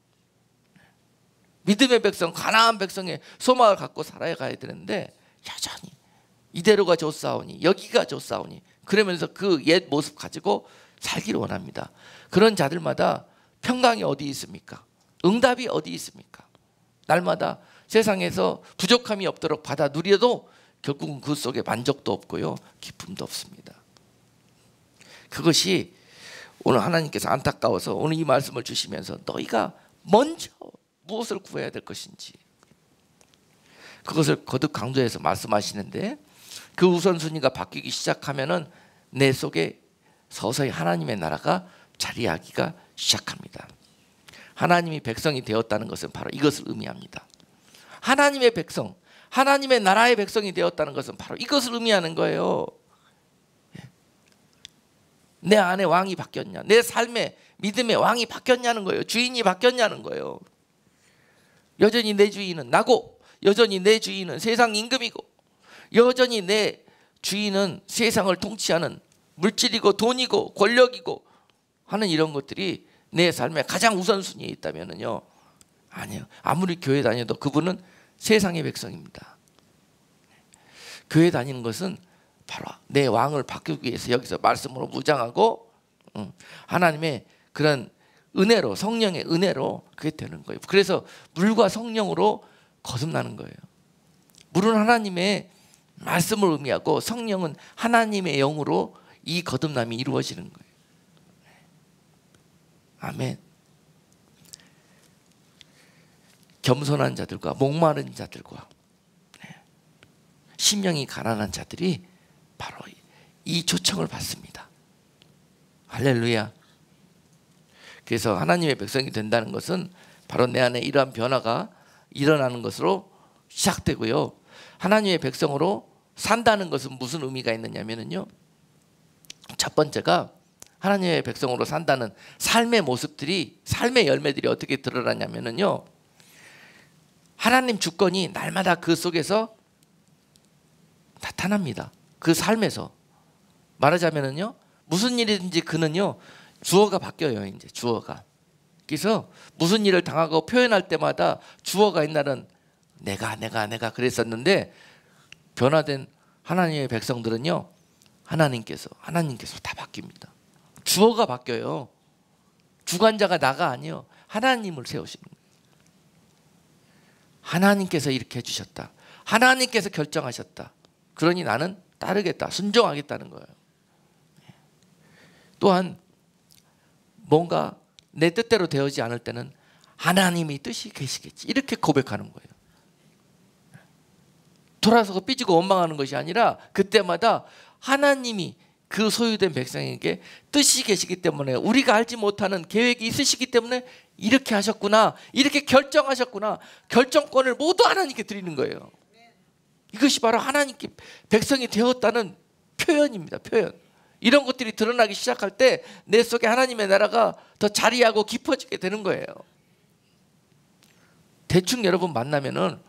믿음의 백성, 가나안 백성의 소망을 갖고 살아가야 되는데 여전히 이대로가 좋사오니 여기가 좋사오니 그러면서 그 옛 모습 가지고 살기를 원합니다. 그런 자들마다 평강이 어디 있습니까? 응답이 어디 있습니까? 날마다 세상에서 부족함이 없도록 받아 누려도 결국은 그 속에 만족도 없고요, 기쁨도 없습니다. 그것이 오늘 하나님께서 안타까워서 오늘 이 말씀을 주시면서 너희가 먼저 무엇을 구해야 될 것인지 그것을 거듭 강조해서 말씀하시는데, 그 우선순위가 바뀌기 시작하면은 내 속에 서서히 하나님의 나라가 자리하기가 시작합니다. 하나님이 백성이 되었다는 것은 바로 이것을 의미합니다. 하나님의 백성, 하나님의 나라의 백성이 되었다는 것은 바로 이것을 의미하는 거예요. 내 안에 왕이 바뀌었냐, 내 삶의 믿음의 왕이 바뀌었냐는 거예요. 주인이 바뀌었냐는 거예요. 여전히 내 주인은 나고, 여전히 내 주인은 세상 임금이고, 여전히 내 주인은 세상을 통치하는 물질이고 돈이고 권력이고 하는 이런 것들이 내 삶의 가장 우선순위에 있다면요, 아니요. 아무리 교회 다녀도 그분은 세상의 백성입니다. 교회 다니는 것은 바로 내 왕을 바꾸기 위해서 여기서 말씀으로 무장하고 하나님의 그런 은혜로, 성령의 은혜로 그게 되는 거예요. 그래서 물과 성령으로 거듭나는 거예요. 물은 하나님의 말씀을 의미하고 성령은 하나님의 영으로 이 거듭남이 이루어지는 거예요. 아멘. 겸손한 자들과 목마른 자들과 심령이 가난한 자들이 바로 이 초청을 받습니다. 할렐루야. 그래서 하나님의 백성이 된다는 것은 바로 내 안에 이러한 변화가 일어나는 것으로 시작되고요. 하나님의 백성으로 산다는 것은 무슨 의미가 있느냐면요, 첫 번째가 하나님의 백성으로 산다는 삶의 모습들이, 삶의 열매들이 어떻게 드러나냐면요, 하나님 주권이 날마다 그 속에서 나타납니다. 그 삶에서 말하자면요, 무슨 일이든지 그는요 주어가 바뀌어요. 이제 주어가. 그래서 무슨 일을 당하고 표현할 때마다 주어가 옛날은 내가 그랬었는데, 변화된 하나님의 백성들은요 하나님께서 다 바뀝니다. 주어가 바뀌어요. 주관자가 나가 아니요, 하나님을 세우시는 거예요. 하나님께서 이렇게 해주셨다, 하나님께서 결정하셨다, 그러니 나는 따르겠다, 순종하겠다는 거예요. 또한 뭔가 내 뜻대로 되어지지 않을 때는 하나님이 뜻이 계시겠지, 이렇게 고백하는 거예요. 돌아서서 삐지고 원망하는 것이 아니라 그때마다 하나님이 그 소유된 백성에게 뜻이 계시기 때문에, 우리가 알지 못하는 계획이 있으시기 때문에 이렇게 하셨구나, 이렇게 결정하셨구나, 결정권을 모두 하나님께 드리는 거예요. 이것이 바로 하나님께 백성이 되었다는 표현입니다. 표현. 이런 것들이 드러나기 시작할 때 내 속에 하나님의 나라가 더 자리하고 깊어지게 되는 거예요. 대충 여러분 만나면은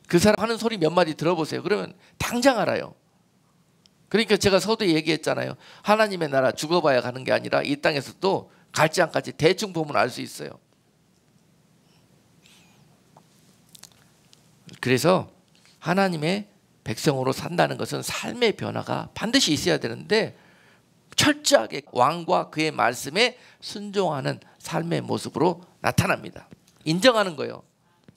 그 사람 하는 소리 몇 마디 들어보세요. 그러면 당장 알아요. 그러니까 제가 서두에 얘기했잖아요. 하나님의 나라 죽어봐야 가는 게 아니라 이 땅에서도 갈지 안 갈지 대충 보면 알 수 있어요. 그래서 하나님의 백성으로 산다는 것은 삶의 변화가 반드시 있어야 되는데 철저하게 왕과 그의 말씀에 순종하는 삶의 모습으로 나타납니다. 인정하는 거예요.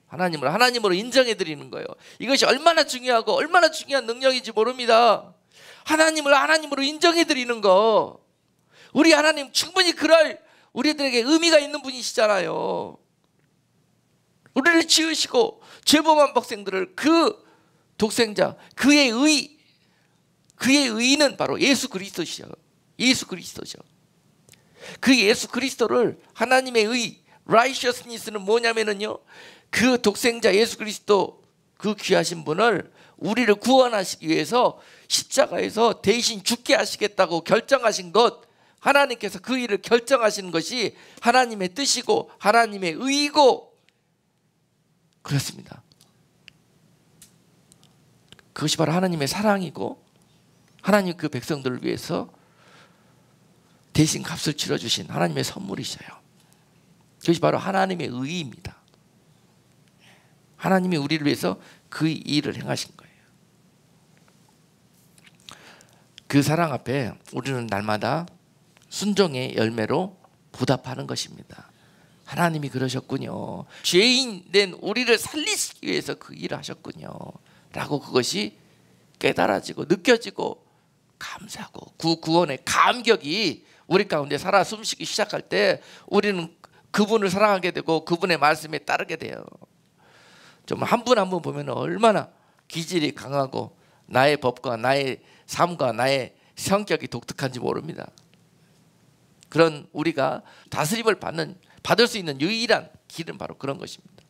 하나님으로 인정해 드리는 거예요. 이것이 얼마나 중요하고 얼마나 중요한 능력인지 모릅니다. 하나님으로 인정해 드리는 거. 우리 하나님 충분히 그럴 우리들에게 의미가 있는 분이시잖아요. 우리를 지으시고 죄범한 백성들을 그 독생자, 그의 의는 바로 예수 그리스도시죠. 그 예수 그리스도를 하나님의 의, righteousness는 뭐냐면은요, 그 독생자 예수 그리스도 그 귀하신 분을 우리를 구원하시기 위해서 십자가에서 대신 죽게 하시겠다고 결정하신 것, 하나님께서 그 일을 결정하시는 것이 하나님의 뜻이고 하나님의 의이고 그렇습니다. 그것이 바로 하나님의 사랑이고 하나님 그 백성들을 위해서 대신 값을 치러주신 하나님의 선물이셔요. 그것이 바로 하나님의 의입니다. 하나님이 우리를 위해서 그 일을 행하신 거예요. 그 사랑 앞에 우리는 날마다 순종의 열매로 보답하는 것입니다. 하나님이 그러셨군요. 죄인 된 우리를 살리시기 위해서 그 일을 하셨군요. 라고 그것이 깨달아지고 느껴지고 감사하고 그 구원의 감격이 우리 가운데 살아 숨쉬기 시작할 때 우리는 그분을 사랑하게 되고 그분의 말씀에 따르게 돼요. 좀 한 분 한 분 보면 얼마나 기질이 강하고 나의 법과 나의 삶과 나의 성격이 독특한지 모릅니다. 그런 우리가 다스림을 받을 수 있는 유일한 길은 바로 그런 것입니다.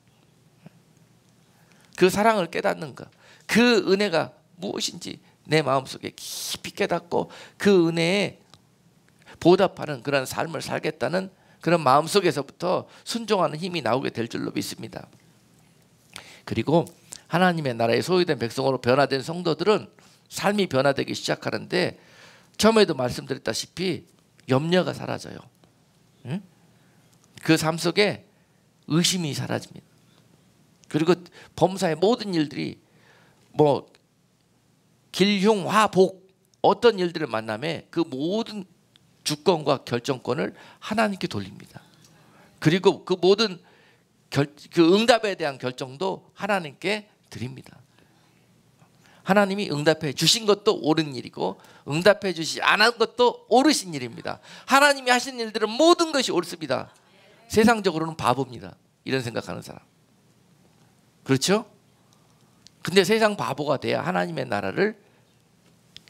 그 사랑을 깨닫는 것, 그 은혜가 무엇인지 내 마음속에 깊이 깨닫고 그 은혜에 보답하는 그런 삶을 살겠다는 그런 마음속에서부터 순종하는 힘이 나오게 될 줄로 믿습니다. 그리고 하나님의 나라에 소유된 백성으로 변화된 성도들은 삶이 변화되기 시작하는데 처음에도 말씀드렸다시피 염려가 사라져요. 그 삶 속에 의심이 사라집니다. 그리고 범사의 모든 일들이 뭐 길흉화복 어떤 일들을 만나면 그 모든 주권과 결정권을 하나님께 돌립니다. 그리고 그 모든 그 응답에 대한 결정도 하나님께 드립니다. 하나님이 응답해 주신 것도 옳은 일이고 응답해 주시지 않은 것도 옳으신 일입니다. 하나님이 하신 일들은 모든 것이 옳습니다. 세상적으로는 바보입니다. 이런 생각하는 사람. 그렇죠? 근데 세상 바보가 돼야 하나님의 나라를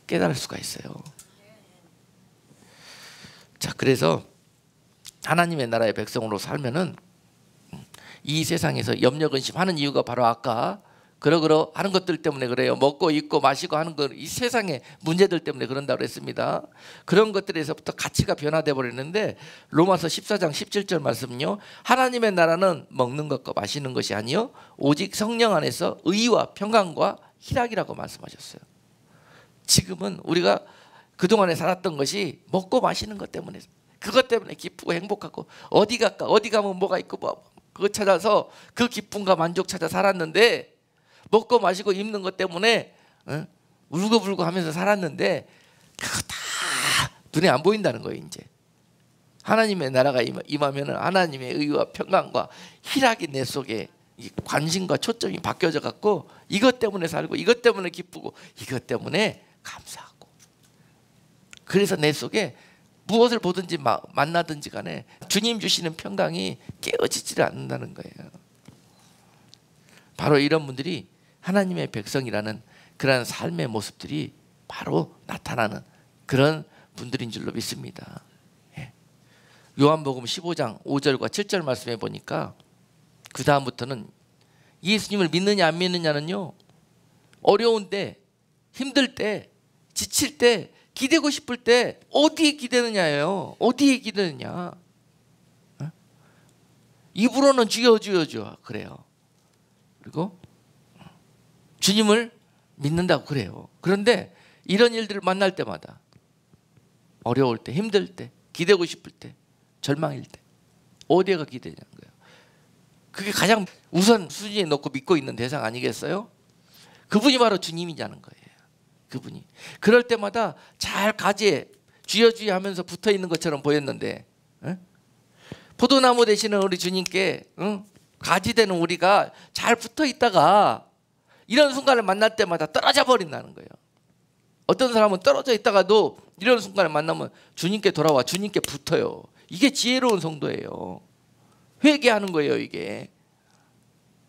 깨달을 수가 있어요. 자, 그래서 하나님의 나라의 백성으로 살면은 이 세상에서 염려 근심하는 이유가 바로 아까 그러그러 하는 것들 때문에 그래요. 먹고 입고 마시고 하는 것, 이 세상의 문제들 때문에 그런다고 했습니다. 그런 것들에서부터 가치가 변화돼 버리는데 로마서 14장 17절 말씀은요, 하나님의 나라는 먹는 것과 마시는 것이 아니요 오직 성령 안에서 의와 평강과 희락이라고 말씀하셨어요. 지금은 우리가 그동안에 살았던 것이 먹고 마시는 것 때문에, 그것 때문에 기쁘고 행복하고 어디 갈까, 어디 가면 뭐가 있고 뭐 그거 찾아서 그 기쁨과 만족 찾아 살았는데, 먹고 마시고 입는 것 때문에 울고불고 하면서 살았는데 그거 다 눈에 안 보인다는 거예요. 이제 하나님의 나라가 임하면 하나님의 의와 평강과 희락이 내 속에 관심과 초점이 바뀌어져 갖고 이것 때문에 살고 이것 때문에 기쁘고 이것 때문에 감사하고, 그래서 내 속에 무엇을 보든지 만나든지 간에 주님 주시는 평강이 깨어지지를 않는다는 거예요. 바로 이런 분들이 하나님의 백성이라는 그런 삶의 모습들이 바로 나타나는 그런 분들인 줄로 믿습니다. 예. 요한복음 15장 5절과 7절 말씀해 보니까 그 다음부터는 예수님을 믿느냐 안 믿느냐는요, 어려운 때, 힘들 때, 지칠 때, 기대고 싶을 때 어디에 기대느냐예요. 어디에 기대느냐. 입으로는 주여 주여 주여 그래요. 그리고 주님을 믿는다고 그래요. 그런데 이런 일들을 만날 때마다 어려울 때, 힘들 때, 기대고 싶을 때, 절망일 때 어디가 기대냐는 거예요. 그게 가장 우선 수준에 놓고 믿고 있는 대상 아니겠어요? 그분이 바로 주님이냐는 거예요. 그분이. 그럴 때마다 잘 가지에 쥐어쥐어 하면서 붙어 있는 것처럼 보였는데, 포도나무 되시는 우리 주님께 가지 되는 우리가 잘 붙어 있다가 이런 순간을 만날 때마다 떨어져 버린다는 거예요. 어떤 사람은 떨어져 있다가도 이런 순간을 만나면 주님께 돌아와 주님께 붙어요. 이게 지혜로운 성도예요. 회개하는 거예요, 이게.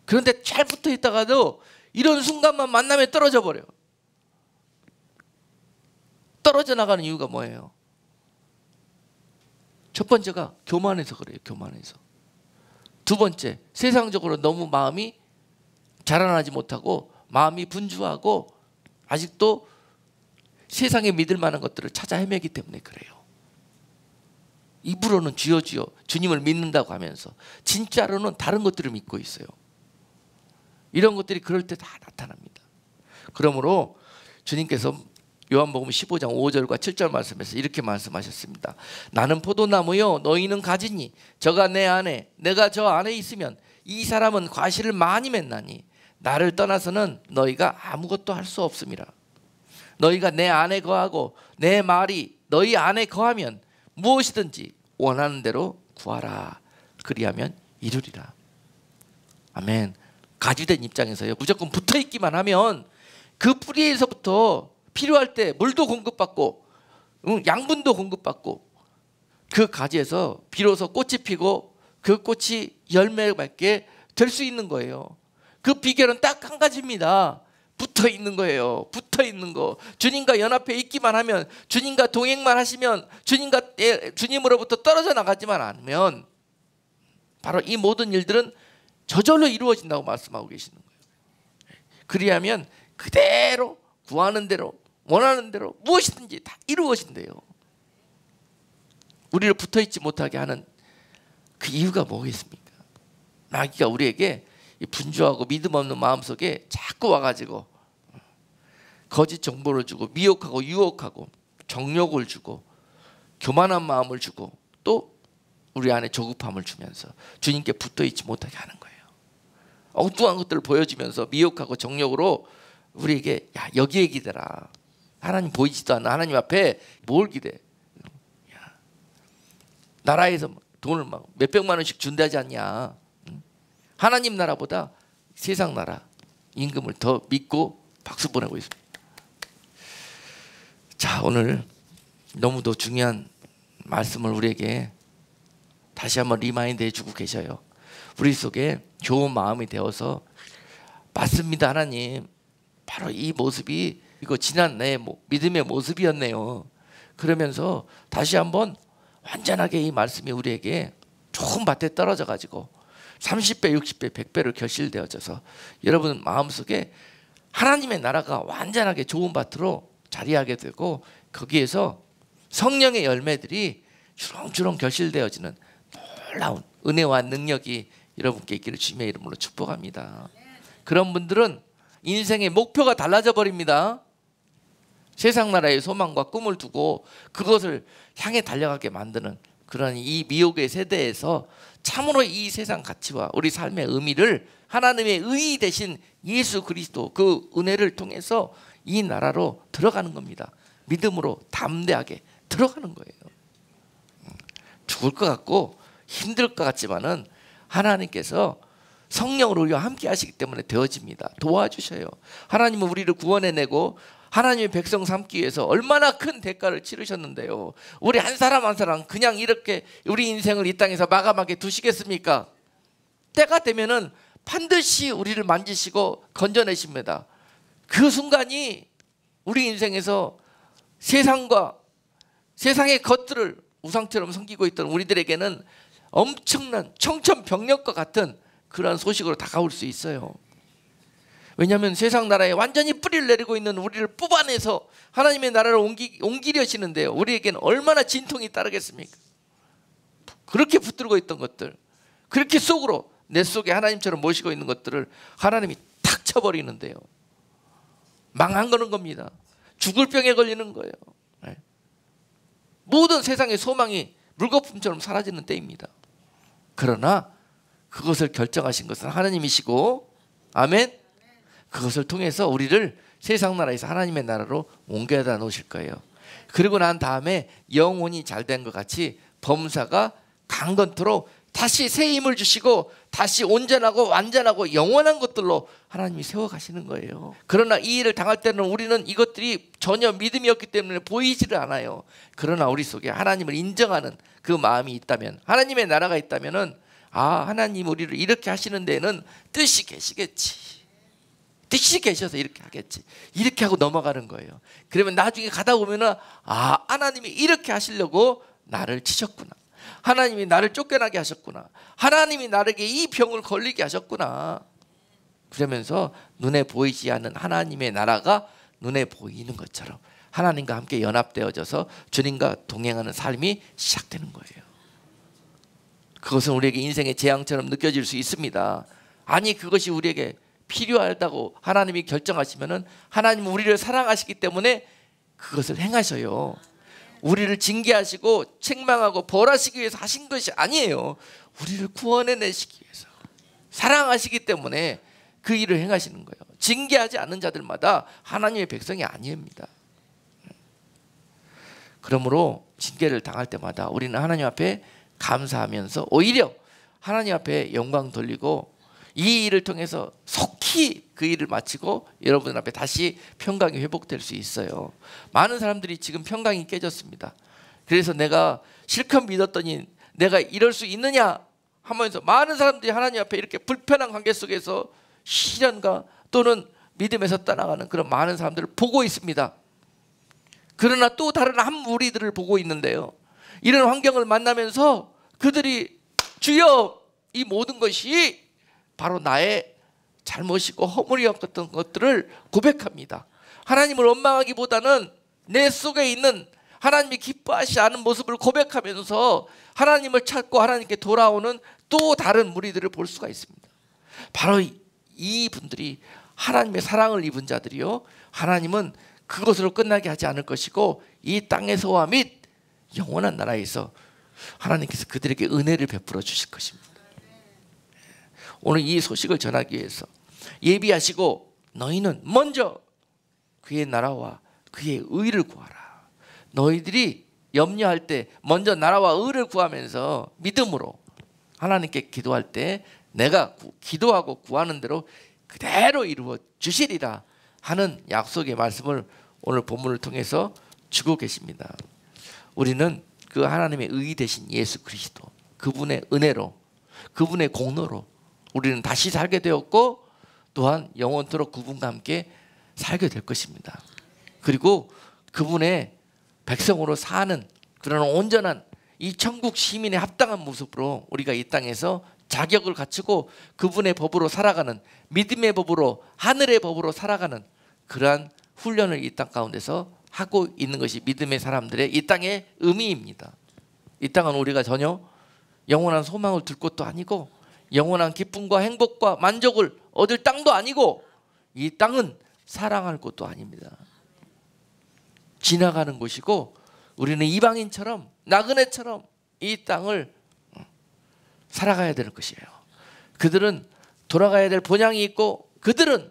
그런데 잘 붙어 있다가도 이런 순간만 만나면 떨어져 버려요. 떨어져 나가는 이유가 뭐예요? 첫 번째가 교만해서 그래요. 교만해서. 두 번째, 세상적으로 너무 마음이 자라나지 못하고 마음이 분주하고 아직도 세상에 믿을 만한 것들을 찾아 헤매기 때문에 그래요. 입으로는 쥐어쥐어 주님을 믿는다고 하면서 진짜로는 다른 것들을 믿고 있어요. 이런 것들이 그럴 때 다 나타납니다. 그러므로 주님께서 요한복음 15장 5절과 7절 말씀에서 이렇게 말씀하셨습니다. 나는 포도나무요 너희는 가지니 저가 내 안에 내가 저 안에 있으면 이 사람은 과실을 많이 맺나니 나를 떠나서는 너희가 아무것도 할 수 없음이라. 너희가 내 안에 거하고 내 말이 너희 안에 거하면 무엇이든지 원하는 대로 구하라. 그리하면 이루리라. 아멘. 가지된 입장에서요, 무조건 붙어있기만 하면 그 뿌리에서부터 필요할 때 물도 공급받고 양분도 공급받고 그 가지에서 비로소 꽃이 피고 그 꽃이 열매 맺게 될 수 있는 거예요. 그 비결은 딱 한 가지입니다. 붙어 있는 거예요. 붙어 있는 거. 주님과 연합해 있기만 하면, 주님과 동행만 하시면, 주님으로부터 떨어져 나가지만 않으면 바로 이 모든 일들은 저절로 이루어진다고 말씀하고 계시는 거예요. 그리하면 그대로 구하는 대로 원하는 대로 무엇이든지 다 이루어진대요. 우리를 붙어 있지 못하게 하는 그 이유가 뭐겠습니까? 마귀가 우리에게 이 분주하고 믿음 없는 마음속에 자꾸 와가지고 거짓 정보를 주고 미혹하고 유혹하고 정욕을 주고 교만한 마음을 주고 또 우리 안에 조급함을 주면서 주님께 붙어있지 못하게 하는 거예요. 엉뚱한 것들을 보여주면서 미혹하고 정욕으로 우리에게 야 여기에 기대라. 하나님 보이지도 않는 하나님 앞에 뭘 기대? 야, 나라에서 돈을 막 몇백만 원씩 준다지 않냐? 하나님 나라보다 세상 나라 임금을 더 믿고 박수 보내고 있습니다. 자, 오늘 너무도 중요한 말씀을 우리에게 다시 한번 리마인드 해주고 계셔요. 우리 속에 좋은 마음이 되어서 맞습니다 하나님, 바로 이 모습이 이거 지난 내 믿음의 모습이었네요. 그러면서 다시 한번 완전하게 이 말씀이 우리에게 좋은 밭에 떨어져 가지고 30배, 60배, 100배로 결실되어져서 여러분 마음속에 하나님의 나라가 완전하게 좋은 밭으로 자리하게 되고 거기에서 성령의 열매들이 주렁주렁 결실되어지는 놀라운 은혜와 능력이 여러분께 있기를 주님의 이름으로 축복합니다. 그런 분들은 인생의 목표가 달라져 버립니다. 세상 나라의 소망과 꿈을 두고 그것을 향해 달려가게 만드는 그런 이 미혹의 세대에서 참으로 이 세상 가치와 우리 삶의 의미를 하나님의 의 대신 예수 그리스도 그 은혜를 통해서 이 나라로 들어가는 겁니다. 믿음으로 담대하게 들어가는 거예요. 죽을 것 같고 힘들 것 같지만은 하나님께서 성령으로 우리와 함께 하시기 때문에 되어집니다. 도와주셔요. 하나님은 우리를 구원해내고 하나님의 백성 삼기 위해서 얼마나 큰 대가를 치르셨는데요. 우리 한 사람 한 사람 그냥 이렇게 우리 인생을 이 땅에서 마감하게 두시겠습니까? 때가 되면은 반드시 우리를 만지시고 건져내십니다. 그 순간이 우리 인생에서 세상과 세상의 것들을 우상처럼 섬기고 있던 우리들에게는 엄청난 청천벽력과 같은 그런 소식으로 다가올 수 있어요. 왜냐하면 세상 나라에 완전히 뿌리를 내리고 있는 우리를 뽑아내서 하나님의 나라를 옮기려시는데요. 우리에게는 얼마나 진통이 따르겠습니까? 그렇게 붙들고 있던 것들, 그렇게 속으로 내 속에 하나님처럼 모시고 있는 것들을 하나님이 탁 쳐버리는데요. 망한 거는 겁니다. 죽을 병에 걸리는 거예요. 모든 세상의 소망이 물거품처럼 사라지는 때입니다. 그러나 그것을 결정하신 것은 하나님이시고, 아멘. 그것을 통해서 우리를 세상 나라에서 하나님의 나라로 옮겨다 놓으실 거예요. 그리고 난 다음에 영혼이 잘된 것 같이 범사가 강건토록 다시 새 힘을 주시고 다시 온전하고 완전하고 영원한 것들로 하나님이 세워가시는 거예요. 그러나 이 일을 당할 때는 우리는 이것들이 전혀 믿음이 없기 때문에 보이지를 않아요. 그러나 우리 속에 하나님을 인정하는 그 마음이 있다면, 하나님의 나라가 있다면, 하나님 우리를 이렇게 하시는 데는 뜻이 계시겠지, 뜻이 계셔서 이렇게 하겠지, 이렇게 하고 넘어가는 거예요. 그러면 나중에 가다 보면은 하나님이 이렇게 하시려고 나를 치셨구나, 하나님이 나를 쫓겨나게 하셨구나, 하나님이 나에게 이 병을 걸리게 하셨구나. 그러면서 눈에 보이지 않는 하나님의 나라가 눈에 보이는 것처럼 하나님과 함께 연합되어져서 주님과 동행하는 삶이 시작되는 거예요. 그것은 우리에게 인생의 재앙처럼 느껴질 수 있습니다. 아니, 그것이 우리에게 필요하다고 하나님이 결정하시면은, 하나님은 우리를 사랑하시기 때문에 그것을 행하셔요. 우리를 징계하시고 책망하고 벌하시기 위해서 하신 것이 아니에요. 우리를 구원해내시기 위해서 사랑하시기 때문에 그 일을 행하시는 거예요. 징계하지 않는 자들마다 하나님의 백성이 아닙니다. 그러므로 징계를 당할 때마다 우리는 하나님 앞에 감사하면서 오히려 하나님 앞에 영광 돌리고 이 일을 통해서 속히 그 일을 마치고 여러분 앞에 다시 평강이 회복될 수 있어요. 많은 사람들이 지금 평강이 깨졌습니다. 그래서 내가 실컷 믿었더니 내가 이럴 수 있느냐 하면서 많은 사람들이 하나님 앞에 이렇게 불편한 관계 속에서 시련과 또는 믿음에서 떠나가는 그런 많은 사람들을 보고 있습니다. 그러나 또 다른 한 무리들을 보고 있는데요, 이런 환경을 만나면서 그들이 주여, 이 모든 것이 바로 나의 잘못이고 허물이었던 것들을 고백합니다. 하나님을 원망하기보다는 내 속에 있는 하나님이 기뻐하시지 않은 모습을 고백하면서 하나님을 찾고 하나님께 돌아오는 또 다른 무리들을 볼 수가 있습니다. 바로 이 분들이 하나님의 사랑을 입은 자들이요, 하나님은 그것으로 끝나게 하지 않을 것이고 이 땅에서와 및 영원한 나라에서 하나님께서 그들에게 은혜를 베풀어 주실 것입니다. 오늘 이 소식을 전하기 위해서 예비하시고 너희는 먼저 그의 나라와 그의 의를 구하라. 너희들이 염려할 때 먼저 나라와 의를 구하면서 믿음으로 하나님께 기도할 때 내가 기도하고 구하는 대로 그대로 이루어 주시리라 하는 약속의 말씀을 오늘 본문을 통해서 주고 계십니다. 우리는 그 하나님의 의 되신 예수 그리스도, 그분의 은혜로, 그분의 공로로 우리는 다시 살게 되었고 또한 영원토록 그분과 함께 살게 될 것입니다. 그리고 그분의 백성으로 사는 그런 온전한 이 천국 시민의 합당한 모습으로 우리가 이 땅에서 자격을 갖추고 그분의 법으로 살아가는, 믿음의 법으로, 하늘의 법으로 살아가는 그러한 훈련을 이 땅 가운데서 하고 있는 것이 믿음의 사람들의 이 땅의 의미입니다. 이 땅은 우리가 전혀 영원한 소망을 둘 것도 아니고 영원한 기쁨과 행복과 만족을 얻을 땅도 아니고 이 땅은 사랑할 곳도 아닙니다. 지나가는 곳이고 우리는 이방인처럼 나그네처럼 이 땅을 살아가야 되는 것이에요. 그들은 돌아가야 될 본향이 있고 그들은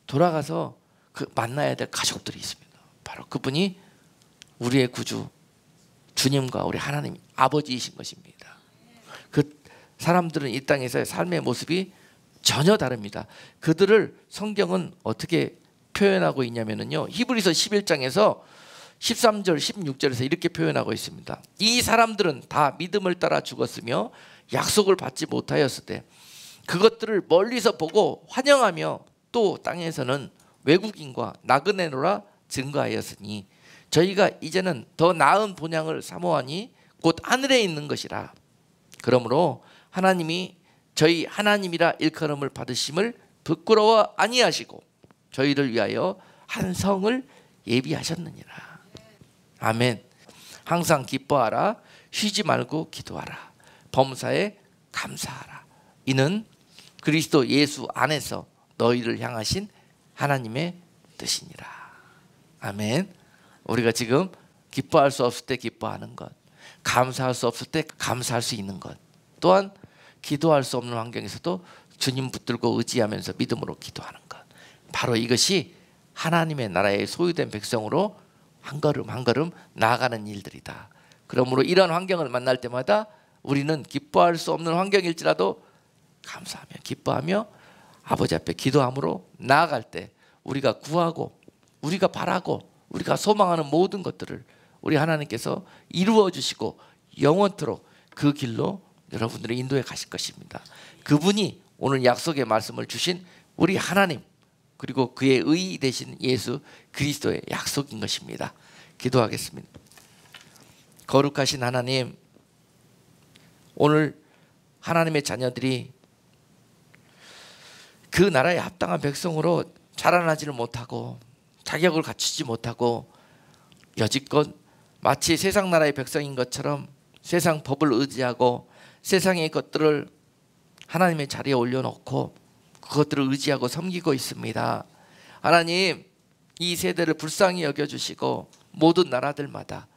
돌아가서 그 만나야 될 가족들이 있습니다. 바로 그분이 우리의 구주 주님과 우리 하나님 아버지이신 것입니다. 그 사람들은 이 땅에서의 삶의 모습이 전혀 다릅니다. 그들을 성경은 어떻게 표현하고 있냐면요, 히브리서 11장에서 13절 16절에서 이렇게 표현하고 있습니다. 이 사람들은 다 믿음을 따라 죽었으며 약속을 받지 못하였을 때 그것들을 멀리서 보고 환영하며 또 땅에서는 외국인과 나그네노라 증거하였으니 저희가 이제는 더 나은 본향을 사모하니 곧 하늘에 있는 것이라. 그러므로 하나님이 저희 하나님이라 일컬음을 받으심을 부끄러워 아니하시고 저희를 위하여 한 성을 예비하셨느니라. 아멘. 항상 기뻐하라. 쉬지 말고 기도하라. 범사에 감사하라. 이는 그리스도 예수 안에서 너희를 향하신 하나님의 뜻이니라. 아멘. 우리가 지금 기뻐할 수 없을 때 기뻐하는 것, 감사할 수 없을 때 감사할 수 있는 것, 또한 기도할 수 없는 환경에서도 주님 붙들고 의지하면서 믿음으로 기도하는 것, 바로 이것이 하나님의 나라의 소유된 백성으로 한 걸음 한 걸음 나아가는 일들이다. 그러므로 이런 환경을 만날 때마다 우리는 기뻐할 수 없는 환경일지라도 감사하며 기뻐하며 아버지 앞에 기도함으로 나아갈 때 우리가 구하고 우리가 바라고 우리가 소망하는 모든 것들을 우리 하나님께서 이루어 주시고 영원토록 그 길로 여러분들의 인도해 가실 것입니다. 그분이 오늘 약속의 말씀을 주신 우리 하나님, 그리고 그의 의 되신 예수 그리스도의 약속인 것입니다. 기도하겠습니다. 거룩하신 하나님, 오늘 하나님의 자녀들이 그 나라에 합당한 백성으로 자라나지를 못하고 자격을 갖추지 못하고 여지껏 마치 세상 나라의 백성인 것처럼 세상 법을 의지하고 세상의 것들을 하나님의 자리에 올려놓고 그것들을 의지하고 섬기고 있습니다. 하나님, 이 세대를 불쌍히 여겨주시고 모든 나라들마다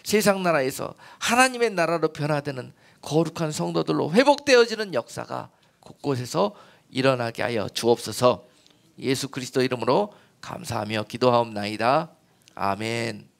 세상 나라에서 하나님의 나라로 변화되는 거룩한 성도들로 회복되어지는 역사가 곳곳에서 일어나게 하여 주옵소서. 예수 그리스도 이름으로 감사하며 기도하옵나이다. 아멘.